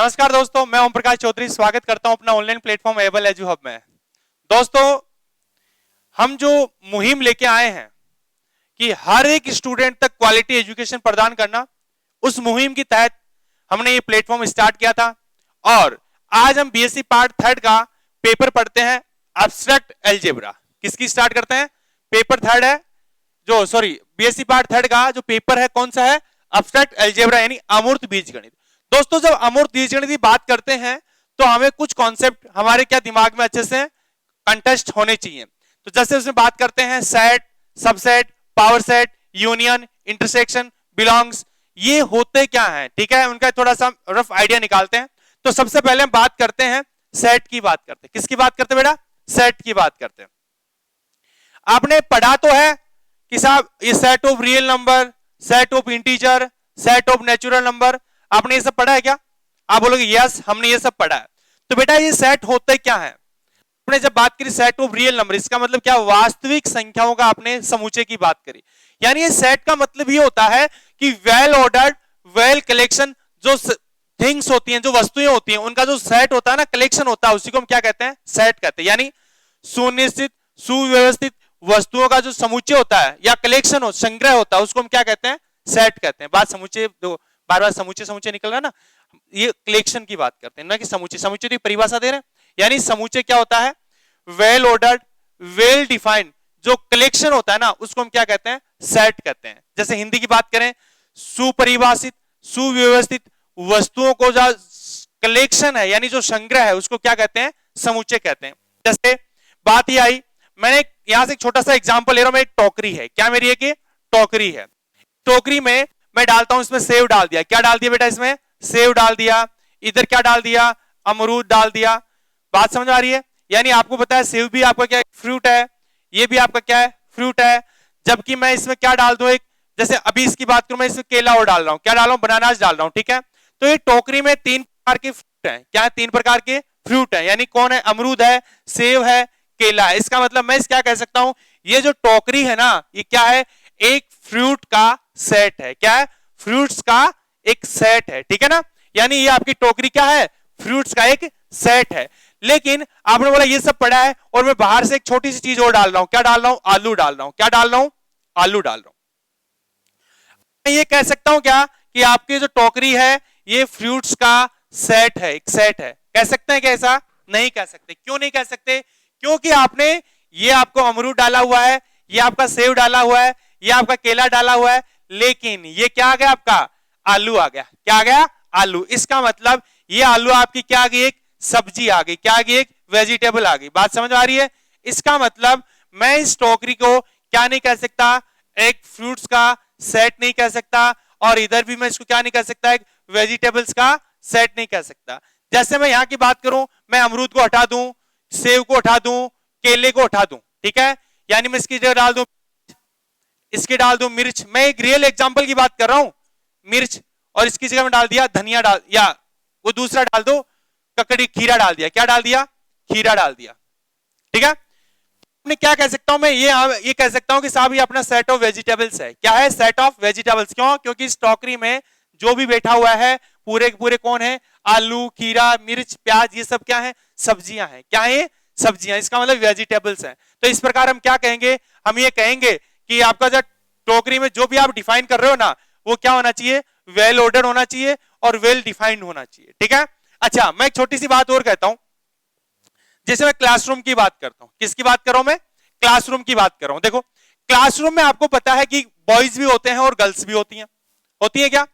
नमस्कार दोस्तों, मैं ओम प्रकाश चौधरी स्वागत करता हूं अपना online platform able edu hub में। दोस्तों, हम जो मुहिम लेके आए हैं कि हर एक स्टूडेंट तक क्वालिटी एजुकेशन प्रदान करना, उस मुहिम के तहत हमने ये प्लेटफॉर्म स्टार्ट किया था और आज हम बीएससी पार्ट थर्ड का पेपर पढ़ते हैं, एब्स्ट्रैक्ट अलजेब्रा। किसकी स्टार्ट करते हैं? पेपर थर्ड है जो बीएससी पार्ट थर्ड का जो पेपर है कौन सा है? एब्स्ट्रैक्ट अलजेब्रा यानी अमूर्त बीजगणित। दोस्तों, जब अमूर्त बीजगणित की बात करते हैं तो हमें कुछ कॉन्सेप्ट हमारे क्या दिमाग में अच्छे से कंटेस्ट होने चाहिए। तो जैसे उसमें बात करते हैं set, subset, power set, union, intersection, belongs, ये होते क्या हैं, ठीक है, उनका थोड़ा सा रफ आइडिया निकालते हैं। तो सबसे पहले हम बात करते हैं सेट की बात करते हैं। किसकी बात करते हैं बेटा? सेट की बात करते हैं। आपने पढ़ा तो है कि साहब ये set of real number, set of integer, set of natural number, आपने ये सब पढ़ा है क्या? आप बोलोगे यस, हमने ये सब पढ़ा है। तो बेटा ये सेट होते क्या है? आपने जब बात करी सेट ऑफ रियल नंबर, इसका मतलब क्या? वास्तविक संख्याओं का आपने समूचे की बात करी। यानी ये सेट का मतलब ये होता है कि वेल ऑर्डर्ड, वेल कलेक्शन, जो थिंग्स होती हैं, जो वस्तुएं होती हैं, उनका जो सेट होता है ना, कलेक्शन होता है, उसी को हम क्या कहते हैं? सेट कहते हैं। यानी सुनिश्चित, सुव्यवस्थित वस्तुओं का जो समुच्चय होता है या कलेक्शन हो, संग्रह होता है, उसको हम क्या कहते हैं? सेट कहते हैं। बात समुच्चय, बार बार समुच्चय समुच्चय निकल रहा है ना, ये कलेक्शन की बात करते हैं ना कि समुच्चय। समुच्चय की परिभाषा दे रहे हैं, यानी समुच्चय क्या होता है? वेल ऑर्डर्ड, वेल डिफाइंड जो कलेक्शन होता है ना, उसको हम क्या कहते हैं? सेट कहते हैं। जैसे हिंदी की बात करें, सुपरिभाषित, सुव्यवस्थित वस्तुओं को जो कलेक्शन है यानी जो संग्रह है, उसको क्या कहते हैं? समुच्चय कहते हैं। जैसे बात ये आई, मैंने यहां से एक छोटा सा एग्जांपल ले रहा हूं। मैं टोकरी है, क्या मेरी एक टोकरी है। टोकरी में मैं डालता हूं, इसमें सेव डाल दिया। क्या डाल दिया बेटा? इसमें सेव डाल दिया। इधर क्या डाल दिया? अमरूद डाल दिया। बात समझ आ रही है? यानी आपको पता है सेव भी आपका क्या है? फ्रूट है। ये भी आपका क्या है? फ्रूट है। जबकि मैं इसमें क्या डाल दूं, एक जैसे अभी इसकी बात करूं, मैं इसमें केला और डाल रहा हूं। क्या डाल रहा हूं? बनानास डाल रहा हूं, ठीक है। तो ये टोकरी में तीन प्रकार के फ्रूट है। क्या है? तीन प्रकार के फ्रूट है। यानी कौन है? अमरूद है, सेव है, केला है। इसका मतलब मैं क्या कह सकता हूं? ये जो टोकरी है ना, ये क्या है? एक फ्रूट का सेट है। क्या है? फ्रूट्स का एक सेट है, ठीक है ना। यानी ये आपकी टोकरी क्या है? फ्रूट्स का एक सेट है। लेकिन आपने बोला ये सब पढ़ा है और मैं बाहर से एक छोटी सी चीज और डाल रहा हूं। क्या डाल रहा हूं? आलू डाल रहा हूं। क्या डाल रहा हूं? आलू डाल रहा हूं। मैं ये कह सकता हूं क्या कि आपकी जो टोकरी है ये फ्रूट्स का सेट है, एक सेट है। कह सकते हैं क्या? ऐसा नहीं कह सकते। क्यों नहीं कह सकते? क्योंकि आपने ये आपको अमरूद डाला हुआ है, ये आपका सेव डाला हुआ है, ये आपका केला डाला हुआ है, लेकिन ये क्या आ गया? आपका आलू आ गया। क्या आ गया? आलू। इसका मतलब ये आलू आपकी क्या आ गई? एक सब्जी आ गई। क्या आ गई? एक वेजिटेबल आ गई। बात समझ आ रही है? इसका मतलब मैं इस टोकरी को क्या नहीं कह सकता? एक फ्रूट्स का सेट नहीं कह सकता, और इधर भी मैं इसको क्या नहीं कह सकता? एक वेजिटेबल्स का सेट नहीं कह सकता। जैसे मैं यहां की बात करूं, मैं अमरूद को हटा दूं, सेव को हटा दूं, केले को हटा दूं, ठीक है। यानी मैं इसकी जगह डाल दूं, इसकी डाल दूं मिर्च। मैं एक रियल एग्जांपल की बात कर रहा हूं, मिर्च, और इसकी जगह में डाल दिया धनिया, डाल या वो दूसरा डाल दो, ककड़ी, खीरा डाल दिया। क्या डाल दिया? खीरा डाल दिया, ठीक है। मैं क्या कह सकता हूं? मैं ये कह सकता हूं कि साहब ये अपना सेट ऑफ वेजिटेबल्स है। क्या है? Set of vegetables. क्यों? क्योंकि इस टोकरी में जो भी बैठा हुआ है पूरे पूरे कौन है? आलू, खीरा, मिर्च, प्याज, ये सब क्या है? सब्जियां हैं। क्या है? सब्जियां। इसका मतलब वेजिटेबल्स है। तो इस प्रकार हम क्या कहेंगे? हम ये कहेंगे कि आपका जो टोकरी में जो भी आप डिफाइन कर रहे हो ना, वो क्या होना चाहिए? वेल ऑर्डर होना चाहिए और वेल डिफाइंड होना चाहिए, ठीक है। अच्छा, मैं एक छोटी सी बात और कहता हूं। जैसे मैं क्लासरूम की बात करता हूं, किसकी बात कर रहा हूं? मैं क्लासरूम की बात कर रहा हूं। देखो, क्लासरूम में आपको पता है कि बॉयज भी होते हैं और गर्ल्स भी होती हैं। होती है क्या?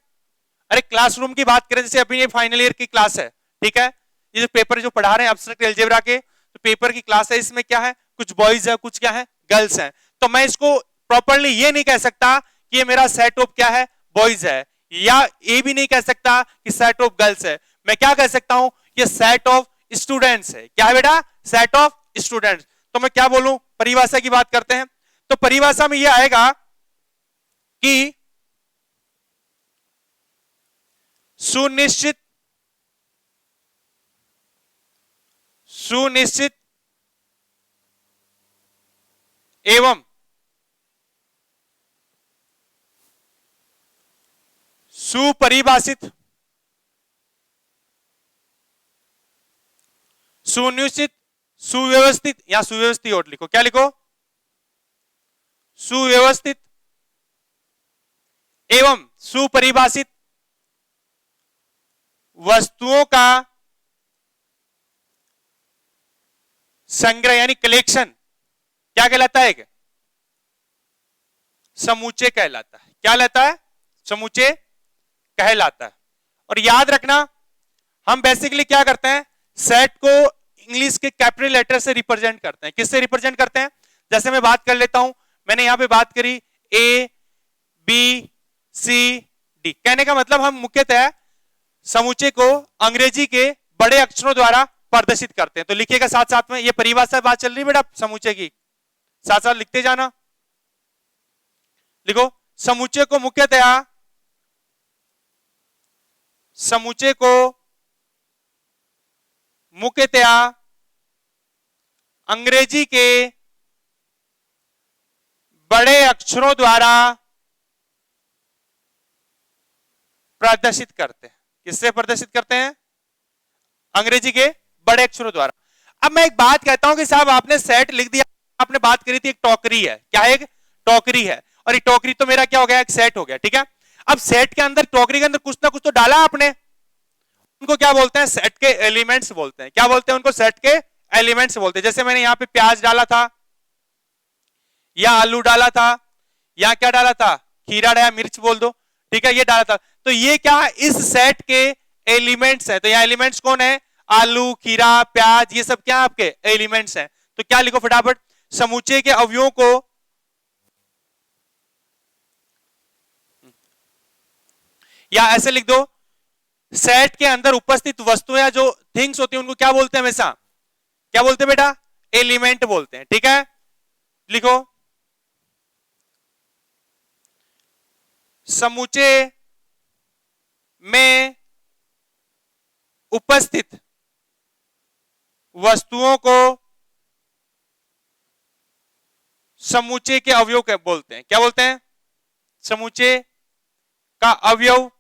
अरे क्लासरूम की बात करें, जैसे अभी ये फाइनल ईयर की क्लास है, ठीक है। ये जो पेपर जो पढ़ा रहे हैं एब्स्ट्रैक्ट अलजेब्रा के, तो पेपर की क्लास है, इसमें क्या है? कुछ बॉयज है, कुछ क्या है? गर्ल्स हैं। तो मैं इसको प्रॉपरली ये नहीं कह सकता कि ये मेरा सेट ऑफ क्या है? बॉयज है, या ये भी नहीं कह सकता कि सेट ऑफ गर्ल्स है। मैं क्या कह सकता हूं? ये सेट ऑफ स्टूडेंट्स है। क्या है बेटा? Set of students. तो मैं क्या बोलूं? परिभाषा की बात करते हैं। तो परिभाषा में यह आएगा कि सुनिश्चित एवं सुपरिभाषित सुनिश्चित, सुव्यवस्थित, या सुव्यवस्थित और लिखो, क्या लिखो, सुव्यवस्थित एवं सुपरिभाषित वस्तुओं का संग्रह यानी कलेक्शन क्या कहलाता है, समूचे कहलाता है। क्या कहलाता है, समूचे कहलाता है। और याद रखना हम बेसिकली क्या करते हैं, सेट को इंग्लिश के कैपिटल लेटर से रिप्रेजेंट करते हैं। किससे रिप्रेजेंट करते हैं, जैसे मैं बात कर लेता हूं, मैंने यहां पे बात करी ए बी सी डी, कहने का मतलब हम मुख्यतः समूचे को अंग्रेजी के बड़े अक्षरों द्वारा प्रदर्शित करते हैं। तो लिखिएगा साथ साथ में, ये परिभाषा बात चल रही है बेटा समूचे की, साथ साथ लिखते जाना। लिखो, समूचे को मुख्यतः, समूचे को मुख्यतया अंग्रेजी के बड़े अक्षरों द्वारा प्रदर्शित करते हैं। किससे प्रदर्शित करते हैं, अंग्रेजी के बड़े अक्षरों द्वारा। अब मैं एक बात कहता हूं कि साहब आपने सेट लिख दिया, आपने बात करी थी एक टोकरी है, क्या है, एक टोकरी है, और ये टोकरी तो मेरा क्या हो गया, एक सेट हो गया, ठीक है। अब सेट के अंदर, टोकरी के अंदर कुछ ना कुछ तो डाला आपने, उनको क्या बोलते हैं, सेट के एलिमेंट्स बोलते हैं। क्या बोलते हैं उनको, सेट के एलिमेंट्स बोलते हैं। जैसे मैंने यहां पे प्याज डाला था, या आलू डाला था, या क्या डाला था, खीरा डाला, मिर्च बोल दो, ठीक है, ये डाला था। तो ये क्या है, इस सेट के एलिमेंट्स है। तो यहाँ एलिमेंट्स कौन है, आलू, खीरा, प्याज, ये सब क्या आपके एलिमेंट्स हैं। तो क्या लिखो फटाफट, समूचे के अवयवों को, या ऐसे लिख दो, सेट के अंदर उपस्थित वस्तुएं जो थिंग्स होती हैं उनको क्या बोलते हैं, हमेशा क्या बोलते हैं बेटा, एलिमेंट बोलते हैं, ठीक है। लिखो, समूचे में उपस्थित वस्तुओं को समूचे के अवयव क्या बोलते हैं, क्या बोलते हैं, समूचे का अवयव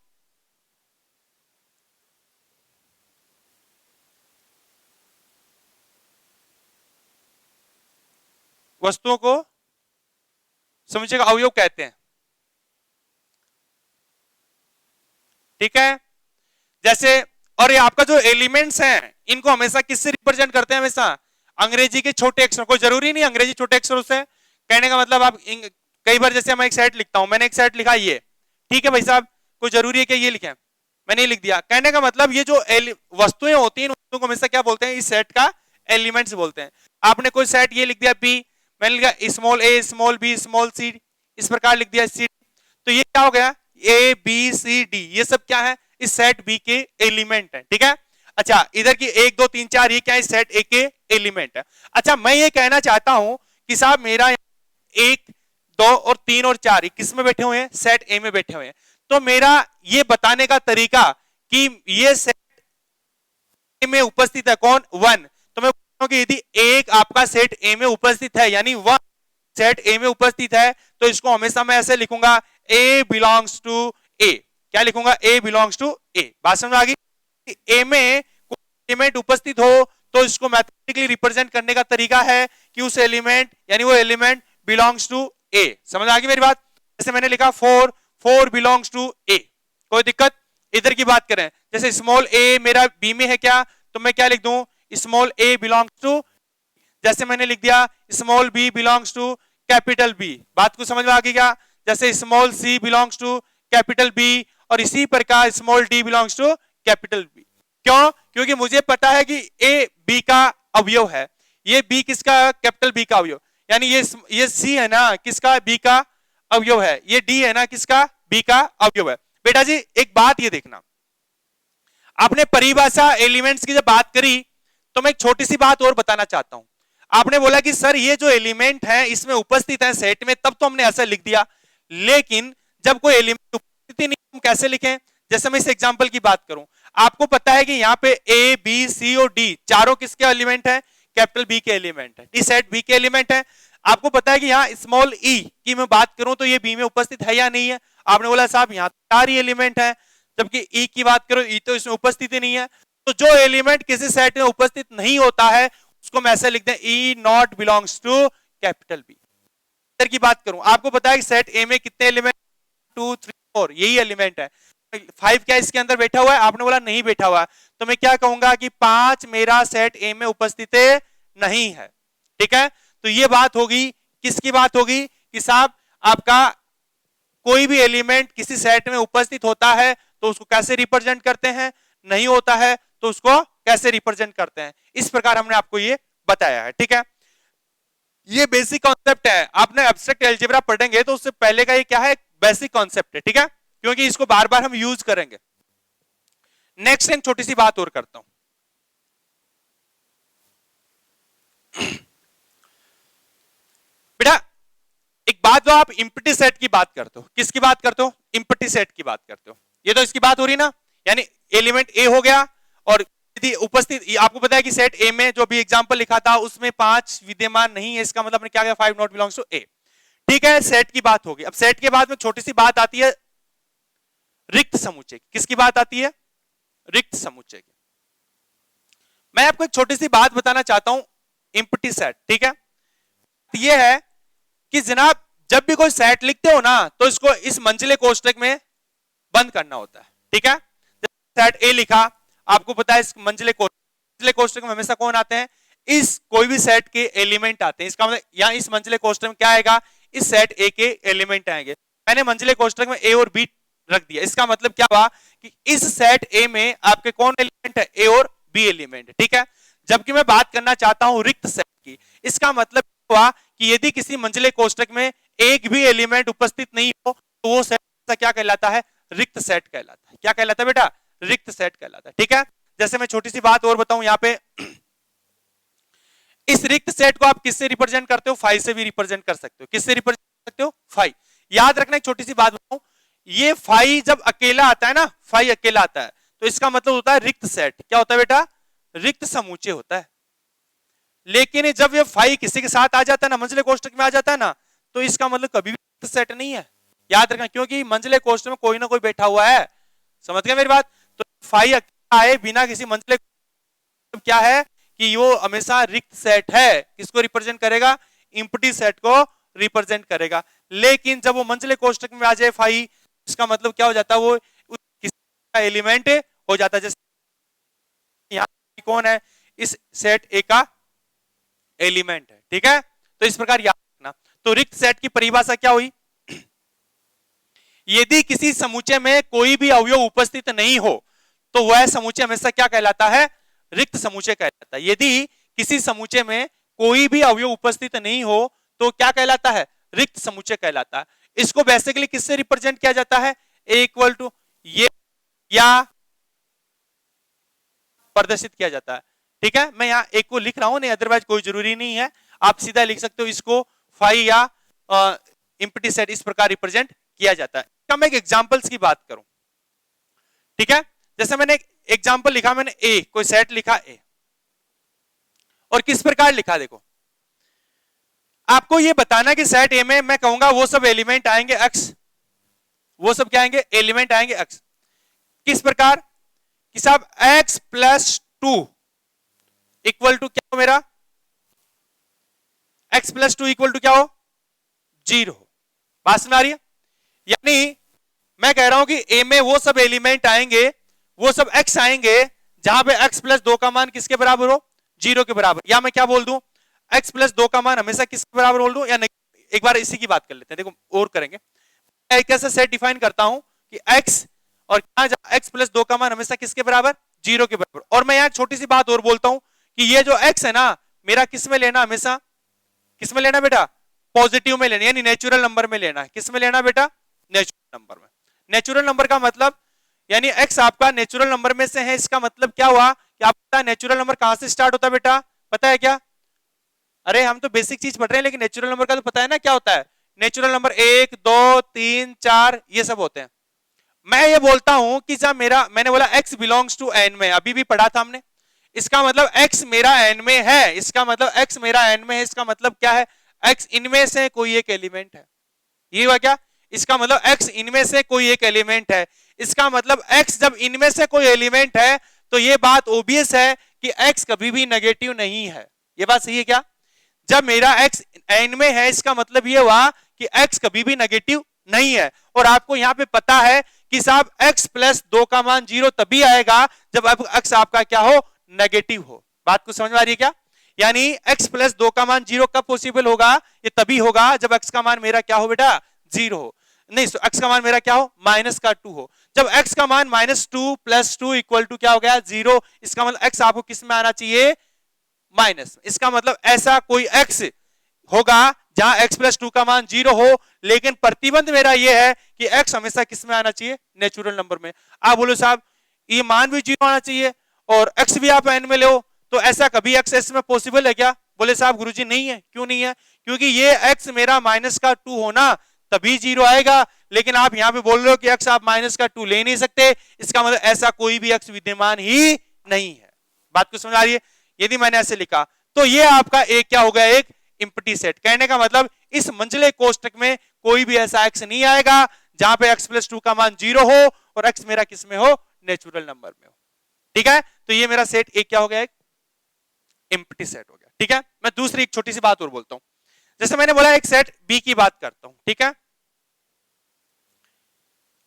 वस्तुओं को समूचे का अवयव कहते हैं, ठीक है। जैसे, और ये आपका जो एलिमेंट्स हैं इनको हमेशा किससे रिप्रेजेंट करते हैं, हमेशा अंग्रेजी के छोटे अक्षरों, कोई जरूरी नहीं अंग्रेजी छोटे अक्षरों से, कहने का मतलब आप कई बार जैसे मैं एक सेट लिखता हूं, मैंने एक सेट लिखा ये, ठीक है भाई साहब, कोई जरूरी है कि ये लिखें, मैंने ये लिख दिया, कहने का मतलब ये जो वस्तुएं होती हैं उनको हमेशा क्या बोलते हैं, इस सेट का एलिमेंट्स बोलते हैं। आपने कोई सेट ये लिख दिया बी, मैंने लिखा स्मॉल ए स्मॉल बी स्मॉल सी, इस प्रकार लिख दिया सी, तो ये क्या हो गया, ए बी सी डी, ये सब क्या है, इस सेट बी के एलिमेंट है, ठीक है। अच्छा, इधर की 1 2 3 4 ये क्या है, सेट ए के एलिमेंट है। अच्छा, मैं ये कहना चाहता हूं कि साहब मेरा 1 2 और 3 और 4 किस में बैठे हुए हैं, सेट ए में बैठे हुए हैं। तो मेरा ये बताने का तरीका कि ये सेट ए में उपस्थित है कौन, 1, तो मैं कि यदि एक आपका सेट ए में उपस्थित है यानी 1 सेट ए में उपस्थित है, तो इसको हमेशा मैं ऐसे लिखूंगा, ए बिलोंग्स टू ए, क्या लिखूंगा, ए बिलोंग्स टू ए। बात समझ आ गई, ए में कोई एलिमेंट उपस्थित हो तो इसको मैथमेटिकली रिप्रेजेंट करने का तरीका है कि उस एलिमेंट यानी वो एलिमेंट बिलोंग्स टू ए। समझ आ गई मेरी बात। जैसे मैंने लिखा 4 बिलोंग्स टू ए, कोई दिक्कत। इधर की बात करें, जैसे स्मॉल ए मेरा बी में है क्या, तो मैं क्या लिख दूं, स्मॉल ए बिलोंग्स टू, जैसे मैंने लिख दिया small B belongs to capital B. बात को समझ में आ गई क्या, जैसे small C belongs to capital B, और इसी प्रकार small D belongs to capital B. क्यों, क्योंकि मुझे पता है कि ए बी का अवयव है, ये बी किसका, कैपिटल बी का अवयव, यानी ये सी है ना किसका, बी का अवयव है, ये डी है ना किसका, बी का अवयव है। बेटा जी एक बात ये देखना, आपने परिभाषा एलिमेंट्स की जब बात करी तो मैं एक छोटी सी बात और बताना चाहता हूं। आपने बोला कि सर ये जो एलिमेंट है इसमें उपस्थित है सेट में, तब तो हमने ऐसा लिख दिया, लेकिन जब कोई एलिमेंट उपस्थित नहीं हम कैसे लिखें। जैसे मैं इस एग्जांपल की बात करूं, आपको पता है कि यहाँ पे ए बी सी और डी चारों किसके एलिमेंट है, कैपिटल बी के एलिमेंट है, डी सेट बी के एलिमेंट है। आपको पता है कि यहाँ स्मॉल ई की मैं बात करूं तो ये बी में उपस्थित है या नहीं है, आपने बोला साहब यहाँ 4 ही एलिमेंट है, जबकि ई की बात करो ई तो इसमें उपस्थिति नहीं है। तो जो एलिमेंट किसी सेट में उपस्थित नहीं होता है उसको हम ऐसे लिखते हैं E not belongs to capital B. की बात करूं, आपको पता है कि सेट ए में कितने एलिमेंट, 2 3 4 यही एलिमेंट है। 5 क्या इसके अंदर बैठा हुआ है? आपने बोला नहीं बैठा हुआ, तो मैं क्या कहूंगा कि 5 मेरा सेट ए में उपस्थित नहीं है। ठीक है, तो ये बात होगी, किसकी बात होगी कि साहब आपका कोई भी एलिमेंट किसी सेट में उपस्थित होता है तो उसको कैसे रिप्रेजेंट करते हैं, नहीं होता है तो उसको कैसे रिप्रेजेंट करते हैं। इस प्रकार हमने आपको ये बताया है। ठीक है, ये बेसिक कॉन्सेप्ट है। आपने एब्स्ट्रैक्ट अलजेब्रा पढ़ेंगे तो उससे पहले का ये क्या है, बेसिक कॉन्सेप्ट है। ठीक है, क्योंकि इसको बार बार हम यूज करेंगे। नेक्स्ट एक छोटी सी बात और करता हूं। बेटा एक बात, जो आप इंप्टी सेट की बात करते हो, किसकी बात करते हो? इंप्टी सेट की बात करते हो। ये तो इसकी बात हो रही ना, यानी एलिमेंट ए हो गया और यदि उपस्थित, आपको पता है कि सेट ए में जो भी एग्जांपल लिखा था उसमें 5 विद्यमान नहीं है, इसका मतलब क्या गया, 5 नॉट बिलोंग्स टू ए। ठीक है, सेट की बात होगी। अब सेट के बाद में छोटी सी बात आती है रिक्त समुच्चय की। किसकी बात आती है? रिक्त समुच्चय की। मैं आपको एक छोटी सी बात बताना चाहता हूं इंप्टी सेट। ठीक है, यह है कि जनाब जब भी कोई सेट लिखते हो ना तो इसको इस मंजिले कोष्टक में बंद करना होता है। ठीक है, सेट ए लिखा, आपको पता है इस मंजिले कोष्टक में हमेशा कौन आते हैं? इस कोई भी सेट के एलिमेंट आते हैं। इसका मतलब यहां इस मंजिले कोष्टक में क्या आएगा? इस सेट ए के एलिमेंट आएंगे। मैंने मंजिले कोष्टक में ए और बी रख दिया, इसका मतलब क्या हुआ कि इस सेट ए में आपके कौन एलिमेंट है? ए और बी एलिमेंट है। ठीक है, जबकि मैं बात करना चाहता हूं रिक्त सेट की, इसका मतलब हुआ कि यदि किसी मंजिले कोष्टक में एक भी एलिमेंट उपस्थित नहीं हो तो वो सेट क्या कहलाता है? रिक्त सेट कहलाता है। क्या कहलाता है बेटा? रिक्त सेट कहलाता है। ठीक है, जैसे मैं छोटी सी बात और बताऊं यहां पे, इस रिक्त सेट को आप किससे रिप्रेजेंट करते हो? 5 से भी रिप्रेजेंट कर सकते हो। किससे रिप्रेजेंट कर सकते हो? 5। याद रखना, एक छोटी सी बात बताऊं, ये 5 जब अकेला आता है ना, 5 अकेला आता है तो इसका मतलब होता है रिक्त सेट। क्या होता है बेटा? रिक्त समूचे होता है। लेकिन जब ये 5 किसी के साथ आ जाता है ना, मंजिले कोष्टक में आ जाता है ना, तो इसका मतलब कभी भी रिक्त सेट नहीं है। याद रखना, क्योंकि मंजिले कोष्टक में कोई ना कोई बैठा हुआ है। समझ गए मेरी बात? तो 5 अकेला आए बिना किसी मंजिले, क्या है कि वो हमेशा रिक्त सेट है। किसको रिप्रेजेंट करेगा? इंप्टी सेट को रिप्रेजेंट करेगा। लेकिन जब वो मंजिले कोष्टक में आ जाए 5, इसका मतलब क्या हो जाता है? वो किसी का एलिमेंट हो जाता है। जैसे यहां कौन है? इस सेट ए का एलिमेंट है। ठीक है, तो इस प्रकार याद रखना। तो रिक्त सेट की परिभाषा क्या हुई? यदि किसी समुच्चय में कोई भी अवयव उपस्थित नहीं हो तो वह समुच्चय हमेशा क्या कहलाता है? रिक्त समुच्चय कहलाता है। यदि किसी समुच्चय में कोई भी अवयव उपस्थित नहीं हो तो क्या कहलाता है? रिक्त समुच्चय कहलाता है। इसको बेसिकली किससे रिप्रेजेंट किया जाता है? ए इक्वल टू ये या प्रदर्शित किया जाता है। ठीक है, मैं यहां एक को लिख रहा हूं, नहीं अदरवाइज कोई जरूरी नहीं है, आप सीधा लिख सकते हो इसको 5 या इंप्टी सेट इस प्रकार रिप्रेजेंट किया जाता है। मैं एक एग्जांपल्स की बात करूं। ठीक है, जैसे मैंने एक एग्जांपल लिखा, मैंने ए, कोई सेट लिखा ए, और किस प्रकार लिखा देखो, आपको ये बताना कि सेट ए में मैं कहूंगा वो सब एलिमेंट आएंगे एक्स, वो सब क्या आएंगे? एलिमेंट आएंगे एक्स। किस प्रकार कि साहब एक्स प्लस 2 इक्वल टू क्या हो मेरा? एक्स प्लस 2 इक्वल टू क्या हो? 0 हो। बात सुन आ रही है? यानी मैं कह रहा हूं कि ए में वो सब एलिमेंट आएंगे, वो सब एक्स आएंगे जहां पे एक्स प्लस 2 का मान किसके बराबर हो? 0 के बराबर। या मैं क्या बोल दूं, एक्स प्लस 2 का मान हमेशा किसके बराबर बोल दूं या नहीं? एक बार इसी की बात कर लेते हैं, देखो और करेंगे। मैं कैसे सेट डिफाइन करता हूं कि एक्स और एक्स प्लस 2 का मान हमेशा किसके बराबर? 0 के बराबर। और मैं यहां छोटी सी बात और बोलता हूं कि ये जो एक्स है ना, मेरा किस में लेना? हमेशा किस में लेना बेटा? पॉजिटिव में लेना, यानी नेचुरल नंबर में लेना है। किस में लेना बेटा? नेचुरल नंबर में। नेचुरल नंबर का मतलब यानी एक्स आपका नेचुरल नंबर में से है, इसका मतलब क्या हुआ कि आपका नेचुरल नंबर कहां से स्टार्ट होता है बेटा? पता है क्या? अरे हम तो बेसिक चीज पढ़ रहे हैं, लेकिन नेचुरल नंबर का तो पता है ना क्या होता है? नेचुरल नंबर 1 2 3 4 ये सब होते हैं। मैं ये बोलता हूं कि जब मैंने बोला x बिलोंग्स टू n में, अभी भी पढ़ा था हमने, इसका मतलब x मेरा n में है, इसका मतलब x मेरा n में है, इसका मतलब क्या है? x इनमें से कोई एक एलिमेंट है। ये हुआ क्या? इसका मतलब x इनमें से कोई एक एलिमेंट है। इसका मतलब x जब इनमें से कोई एलिमेंट है तो ये बात ओबियस है कि x कभी भी नेगेटिव नहीं है। ये बात सही है क्या? जब मेरा x n में है इसका मतलब ये हुआ कि x कभी भी नेगेटिव नहीं है। और आपको यहां पे पता है कि साहब x प्लस 2 का मान 0 तभी आएगा जब x आपका क्या हो, नेगेटिव हो। बात को समझ में आ रही है क्या? यानी x प्लस 2 का मान 0 कब पॉसिबल होगा? ये तभी होगा जब x का मान मेरा क्या हो बेटा, 0 हो। नहीं, x का मान मेरा क्या हो, माइनस का 2 हो। जब x का मान -2 प्लस 2 इक्वल टू क्या हो गया, 0। इसका मतलब x आपको किस में आना चाहिए, माइनस। इसका मतलब ऐसा कोई x होगा जहां x प्लस 2 का मान 0 हो, लेकिन प्रतिबंध मेरा यह है कि x हमेशा किस में आना चाहिए, नेचुरल नंबर में। आप बोलो साहब ये मान भी 0 आना चाहिए और x भी आप n में ले, तो ऐसा कभी x s में पॉसिबल है क्या? बोले साहब गुरुजी नहीं है। क्यों नहीं है? क्योंकि ये x मेरा माइनस का 2 होना तभी 0 आएगा, लेकिन आप यहां पे बोल रहे हो कि x आप माइनस का 2 ले नहीं सकते। इसका मतलब ऐसा कोई भी x विद्यमान ही नहीं है। बात को समझ आ रही है? यदि मैंने ऐसे लिखा तो ये आपका एक क्या हो गया, एक एम्प्टी सेट। कहने का मतलब इस मंझले कोष्टक में कोई भी ऐसा x नहीं आएगा जहां पे x प्लस 2 का मान 0 हो और x मेरा किस में हो, नेचुरल नंबर में हो। ठीक है, तो ये मेरा सेट एक क्या हो गया, एक एम्प्टी सेट हो गया। ठीक है, मैं दूसरी एक छोटी सी बात और बोलता हूं। जैसे मैंने बोला एक सेट B की बात करता हूं, ठीक है,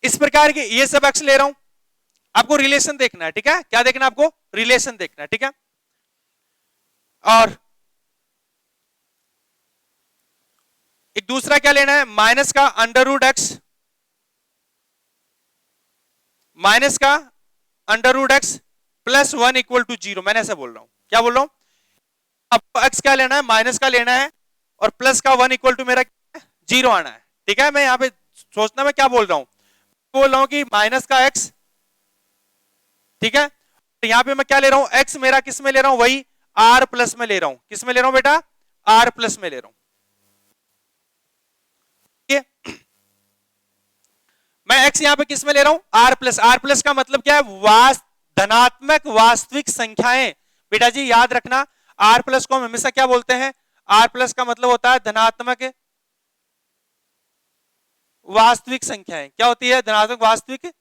इस प्रकार के ये सब x ले रहा हूं, आपको रिलेशन देखना है। ठीक है, क्या देखना है आपको, रिलेशन देखना है। ठीक है, और एक दूसरा क्या लेना है, माइनस का अंडर रूट एक्स, माइनस का under root X plus 1 equal to 0। मैंने ऐसा बोल रहा हूं, क्या बोल रहा हूं, आपको एक्स क्या लेना है, माइनस का लेना है और प्लस का 1 इक्वल टू मेरा 0 आना है। ठीक है, मैं यहां पे सोचना मैं क्या बोल रहा हूं, बोल रहा हूं कि माइनस का एक्स, ठीक है, तो यहां पे मैं क्या ले रहा हूं, एक्स मेरा किस में ले रहा हूं, वही आर प्लस में ले रहा हूं। किस में ले रहा हूं बेटा, आर प्लस में ले रहा हूं। मैं x यहां पे किस में ले रहा हूं, आर प्लस। आर प्लस का मतलब क्या है, धनात्मक वास्तविक संख्याएं। बेटा जी याद रखना, आर प्लस को हम हमेशा क्या बोलते हैं, आर प्लस का मतलब होता है धनात्मक वास्तविक संख्याएं। क्या होती है, धनात्मक वास्तविक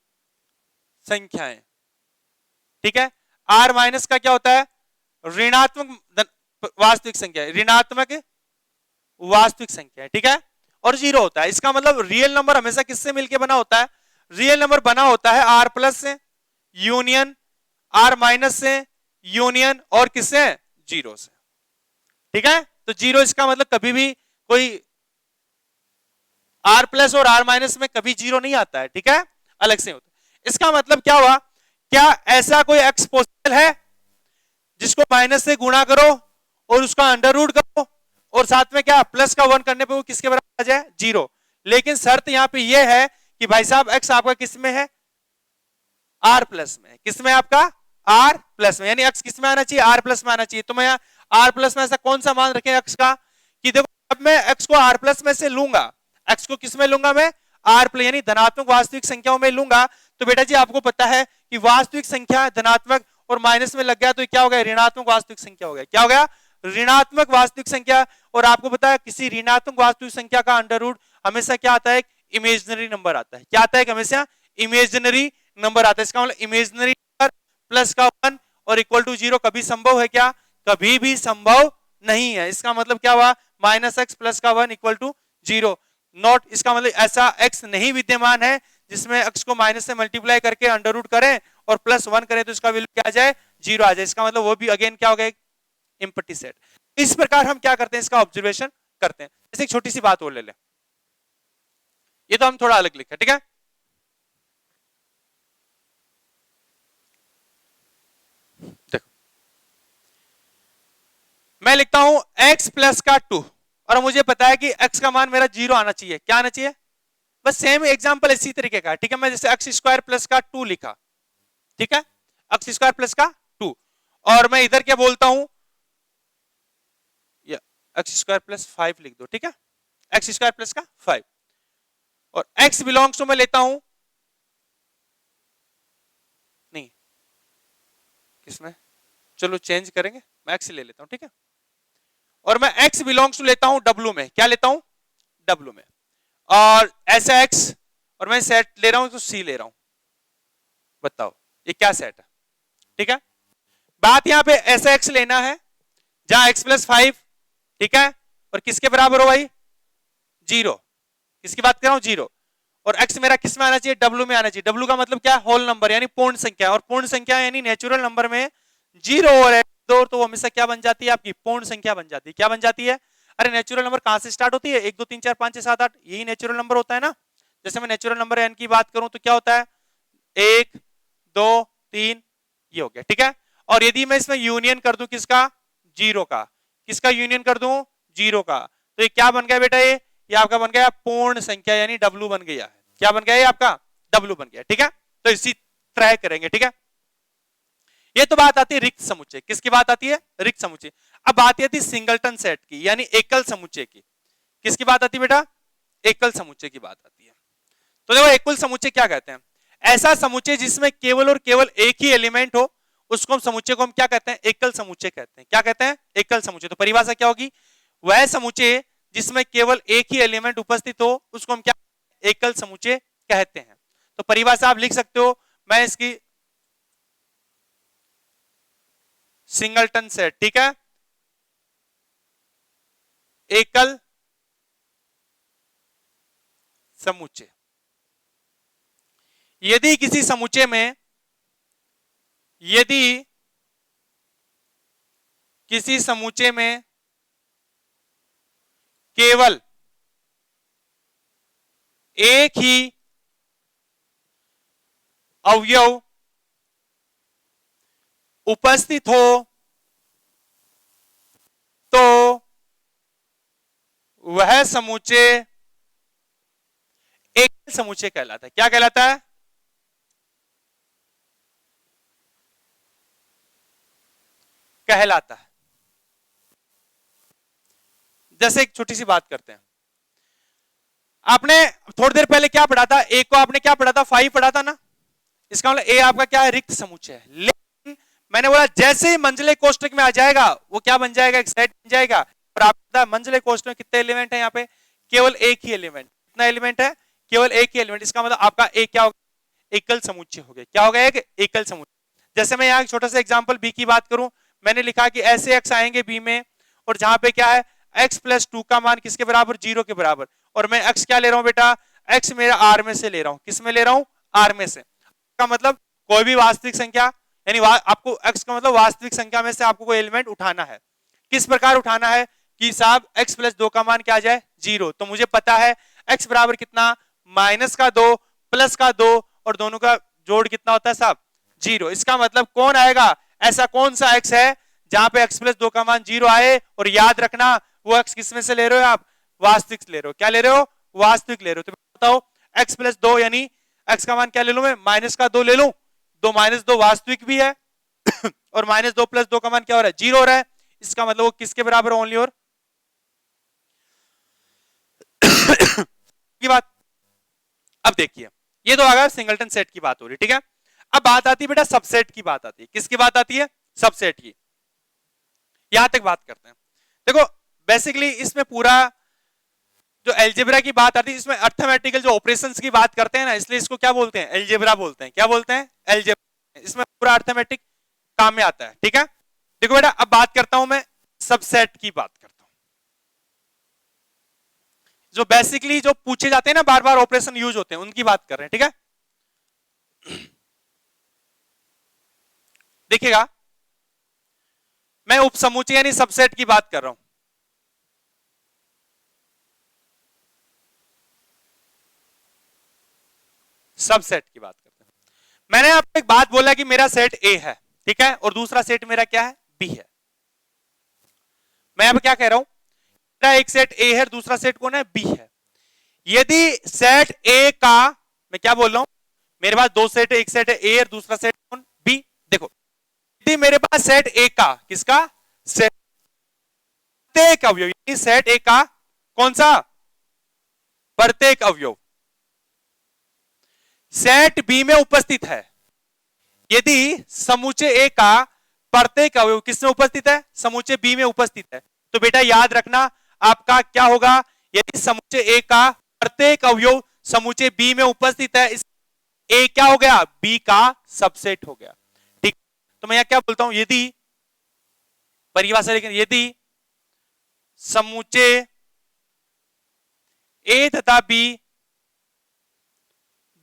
संख्याएं। ठीक है, आर माइनस का क्या होता है, ऋणात्मक वास्तविक संख्या, ऋणात्मक वास्तविक संख्या। ठीक है, और 0 होता है। इसका मतलब रियल नंबर हमेशा किससे मिलके बना होता है, रियल नंबर बना होता है आर प्लस से यूनियन आर माइनस से यूनियन और किससे, 0 से। ठीक है, तो 0 इसका मतलब कभी भी कोई आर प्लस और आर माइनस में कभी 0 नहीं आता है। ठीक है, अलग से होता है। इसका मतलब क्या हुआ, क्या ऐसा कोई एक्स पॉसिबल है जिसको माइनस से गुणा करो और उसका अंडर रूट करो और साथ में क्या प्लस का 1 करने पे वो किसके बराबर आ जाए, 0। लेकिन शर्त यहां पे ये है कि भाई साहब एक्स आपका किस में है, आर प्लस में। किस में आपका, आर प्लस में, यानी एक्स किस में आना चाहिए, आर प्लस में आना चाहिए। तो मैं आर प्लस में ऐसा कौन सा मान रखें एक्स का कि देखो अब मैं एक्स को आर प्लस में से लूंगा, एक्स को किस में लूंगा मैं, आर प्लस, यानी धनात्मक वास्तविक संख्याओं में लूंगा। तो बेटा जी आपको पता है कि वास्तविक संख्या धनात्मक और माइनस में लग गया तो क्या हो गया, ऋणात्मक वास्तविक संख्या हो गया। क्या हो गया, ऋणात्मक वास्तविक संख्या। और आपको पता है किसी ऋणात्मक वास्तविक संख्या का अंडर रूट हमेशा क्या आता है, इमेजिनरी नंबर आता है। क्या आता है, हमेशा इमेजिनरी नंबर आता है। इसका मतलब इमेजिनरी नंबर प्लस का 1 और इक्वल टू 0 कभी संभव है क्या, कभी भी संभव नहीं है। इसका मतलब क्या हुआ, माइनस एक्स प्लस का 1 इक्वल टू 0 नॉट। इसका मतलब ऐसा एक्स नहीं विद्यमान है जिसमें एक्स को माइनस से मल्टीप्लाई करके अंडर रूट करें और प्लस 1 करें तो इसका वैल्यू क्या आ जाए, 0 आ जाए। इसका मतलब वो भी अगेन क्या हो गया, एम्प्टी सेट। इस प्रकार हम क्या करते हैं, इसका ऑब्जर्वेशन करते हैं। जैसे एक छोटी सी बात और ले लें, ये तो हम थोड़ा अलग लिखा, ठीक है, देखो मैं लिखता हूं x प्लस का 2 और मुझे पता है कि x का मान मेरा 0 आना चाहिए। क्या आना चाहिए, बस सेम एग्जांपल इसी तरीके का, ठीक है। मैं जैसे एक्स स्क्वायर प्लस का 2 लिखा, ठीक है, एक्स स्क्वायर प्लस का 2, और मैं इधर क्या बोलता हूं, एक्स स्क्वायर प्लस 5 लिख दो, ठीक है, एक्स स्क्वायर प्लस का 5, और x बिलोंग्स टू मैं लेता हूं, नहीं किसमें, चलो चेंज करेंगे, मैं x ले लेता हूं, ठीक है, और मैं x बिलोंग्स टू लेता हूं w में। क्या लेता हूं, w में, और ऐसा x, और मैं सेट ले रहा हूं तो c ले रहा हूं। बताओ ये क्या सेट है, ठीक है। बात यहां पे ऐसा x लेना है जहां x प्लस 5, ठीक है, और किसके बराबर हो भाई, 0। किसकी बात कर रहा हूं, 0। और x मेरा किस में आना चाहिए, w में आना चाहिए। w का मतलब क्या, होल नंबर यानी पूर्ण संख्या, और पूर्ण संख्या यानी नेचुरल नंबर में 0 और x2 तो वो हमेशा क्या बन जाती है, आपकी पूर्ण संख्या बन जाती है। क्या बन जाती है, अरे नेचुरल नंबर कहां से स्टार्ट होती है, 1 2 3 4 5 6 7 8, यही नेचुरल नंबर होता है ना। जैसे मैं नेचुरल नंबर n की बात करूं तो क्या होता है, 1 2 3, ये हो गया, ठीक है। और यदि मैं इसमें यूनियन कर दूं किसका, 0 का, किसका यूनियन कर दूं, 0 का, तो ये क्या बन गया बेटा, ये आपका बन गया पूर्ण संख्या यानी w बन गया है। क्या बन गया, ये आपका w बन गया, ठीक है। तो इसी तरह करेंगे, ठीक है। ये तो बात आती है रिक्त समुच्चय, किसकी बात आती है, रिक्त समुच्चय। अब बात आती है सिंगलटन सेट की यानी एकल समुच्चय की। किसकी बात आती है बेटा, एकल समुच्चय की बात आती है। तो देखो एकल समुच्चय क्या कहते हैं, ऐसा समुच्चय जिसमें केवल और केवल एक ही एलिमेंट हो, उसको हम समुच्चय को हम क्या कहते हैं, एकल समुच्चय कहते हैं। क्या कहते हैं, एकल समुच्चय। तो परिभाषा क्या होगी, वह समुच्चय जिसमें केवल एक ही एलिमेंट उपस्थित हो उसको हम क्या, एकल समुच्चय कहते हैं। तो परिभाषा आप लिख सकते हो, मैं इसकी सिंगलटन सेट, ठीक है, एकल समुच्चय। यदि किसी समुच्चय में, यदि किसी समुच्चय में केवल एक ही अवयव उपस्थित हो तो वह समुच्चय एकल समुच्चय कहलाता है। क्या कहलाता है, कहलाता है। जैसे एक छोटी सी बात करते हैं, आपने थोड़ी देर पहले क्या पढ़ा था, ए को आपने क्या पढ़ा था, 5 पढ़ा था ना। इसका मतलब ए आपका क्या है, रिक्त समुच्चय है। लेकिन मैंने बोला जैसे ही मंझले कोष्ठक में आ जाएगा वो क्या बन जाएगा, एक सेट बन जाएगा। और आप मंझले कोष्ठक में कितने एलिमेंट है, यहाँ पे केवल एक ही एलिमेंट। कितना एलिमेंट है, केवल एक ही एलिमेंट। इसका मतलब आपका एक क्या होगा, एकल समुच्चय हो गया। क्या हो गया, एक एकल समुच्चय। जैसे मैं यहाँ एक छोटा सा एग्जांपल बी की बात करूं, मैंने लिखा कि ऐसे एक्स आएंगे बी में, और जहां पे क्या है, x प्लस 2 का मान किसके बराबर, 0 के बराबर। और मैं x क्या ले रहा हूं बेटा, x मेरा r में से ले रहा हूं। किस में ले रहा हूं, r में से। का मतलब कोई भी वास्तविक संख्या, यानी आपको x का मतलब वास्तविक संख्या में से आपको कोई एलिमेंट उठाना है। किस प्रकार उठाना है कि साहब x प्लस 2 का मान क्या आ जाए, 0। तो मुझे पता है x बराबर कितना, माइनस का 2 प्लस का 2, और दोनों का जोड़ कितना होता है साहब, 0। इसका मतलब कौन आएगा, ऐसा कौन सा x है जहां पे x प्लस 2 का मान 0 आए। और याद रखना वो x किस में से ले रहे हो आप, वास्तविक ले रहे हो। क्या ले रहे हो, वास्तविक ले रहे हो। तो बताओ x प्लस 2 यानी x का मान क्या ले लूं मैं, माइनस का 2 ले लूं। 2 माइनस 2 वास्तविक भी है और माइनस 2 प्लस 2 का मान क्या हो रहा है, 0 हो रहा है। इसका मतलब वो किसके बराबर, ओनली और की बात। अब देखिए ये तो अगर सिंगलटन सेट की बात हो रही, ठीक है। अब बात आती है बेटा सबसेट की बात आती है। किसकी बात आती है, सबसेट की। यहां तक बात करते हैं। देखो बेसिकली इसमें पूरा जो एल्जेब्रा की बात आती है, इसमें अर्थमेटिकल जो ऑपरेशंस की बात करते हैं ना, इसलिए इसको क्या बोलते हैं, एल्जेब्रा बोलते हैं। क्या बोलते हैं, एल्जेब्रा। इसमें पूरा अर्थमेटिक काम में आता है, ठीक है। देखो बेटा अब बात करता हूं मैं सबसेट की बात करता हूं। जो बेसिकली जो पूछे जाते हैं ना, बार बार ऑपरेशन यूज होते हैं, उनकी बात कर रहे हैं, ठीक है। देखिएगा मैं उपसमुच्चय यानी सबसेट की बात कर रहा हूं। सबसेट की बात करते हैं। मैंने आपको एक बात बोला कि मेरा सेट ए है, ठीक है, और दूसरा सेट मेरा क्या है, बी है। मैं अब क्या कह रहा हूं, मेरा एक सेट ए है, दूसरा सेट कौन है, बी है। यदि सेट ए का, मैं क्या बोल रहा हूं, मेरे पास दो सेट है, एक सेट है ए और दूसरा सेट कौन, बी। देखो यदि मेरे पास सेट ए का, किसका, सेट प्रत्येक अवयव, यानी सेट ए का कौन सा, प्रत्येक अवयव सेट बी में उपस्थित है। यदि समुच्चय ए का प्रत्येक अवयव किसमें उपस्थित है, समुच्चय बी में उपस्थित है, तो बेटा याद रखना आपका क्या होगा, यदि समुच्चय ए का प्रत्येक अवयव समुच्चय बी में उपस्थित है, इस ए क्या हो गया, बी का सबसेट हो गया, ठीक। तो मैं यहां क्या बोलता हूं, यदि परिभाषा, लेकिन यदि समुच्चय ए तथा बी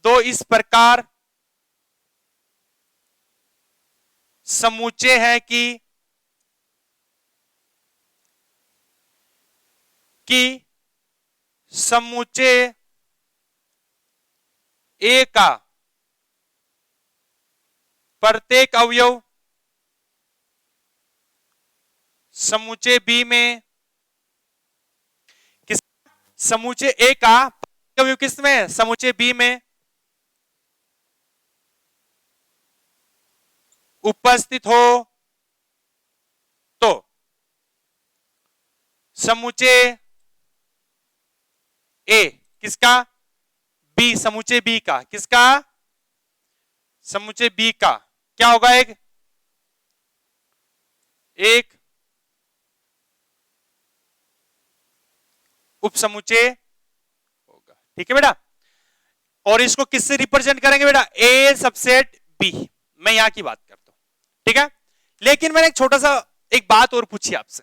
दो इस प्रकार समुच्चय है कि समुच्चय ए का प्रत्येक अवयव समुच्चय बी में किस, समुच्चय ए का प्रत्येक अवयव किस में, समुच्चय बी में उपस्थित हो तो समुच्चय ए किसका, बी, समुच्चय बी का, किसका, समुच्चय बी का क्या होगा, एक उपसमुच्चय होगा। ठीक है बेटा, और इसको किससे रिप्रेजेंट करेंगे बेटा, ए सबसेट बी, मैं यहां की बात करता हूं। ठीक है, लेकिन मैंने एक छोटा सा एक बात और पूछी आपसे,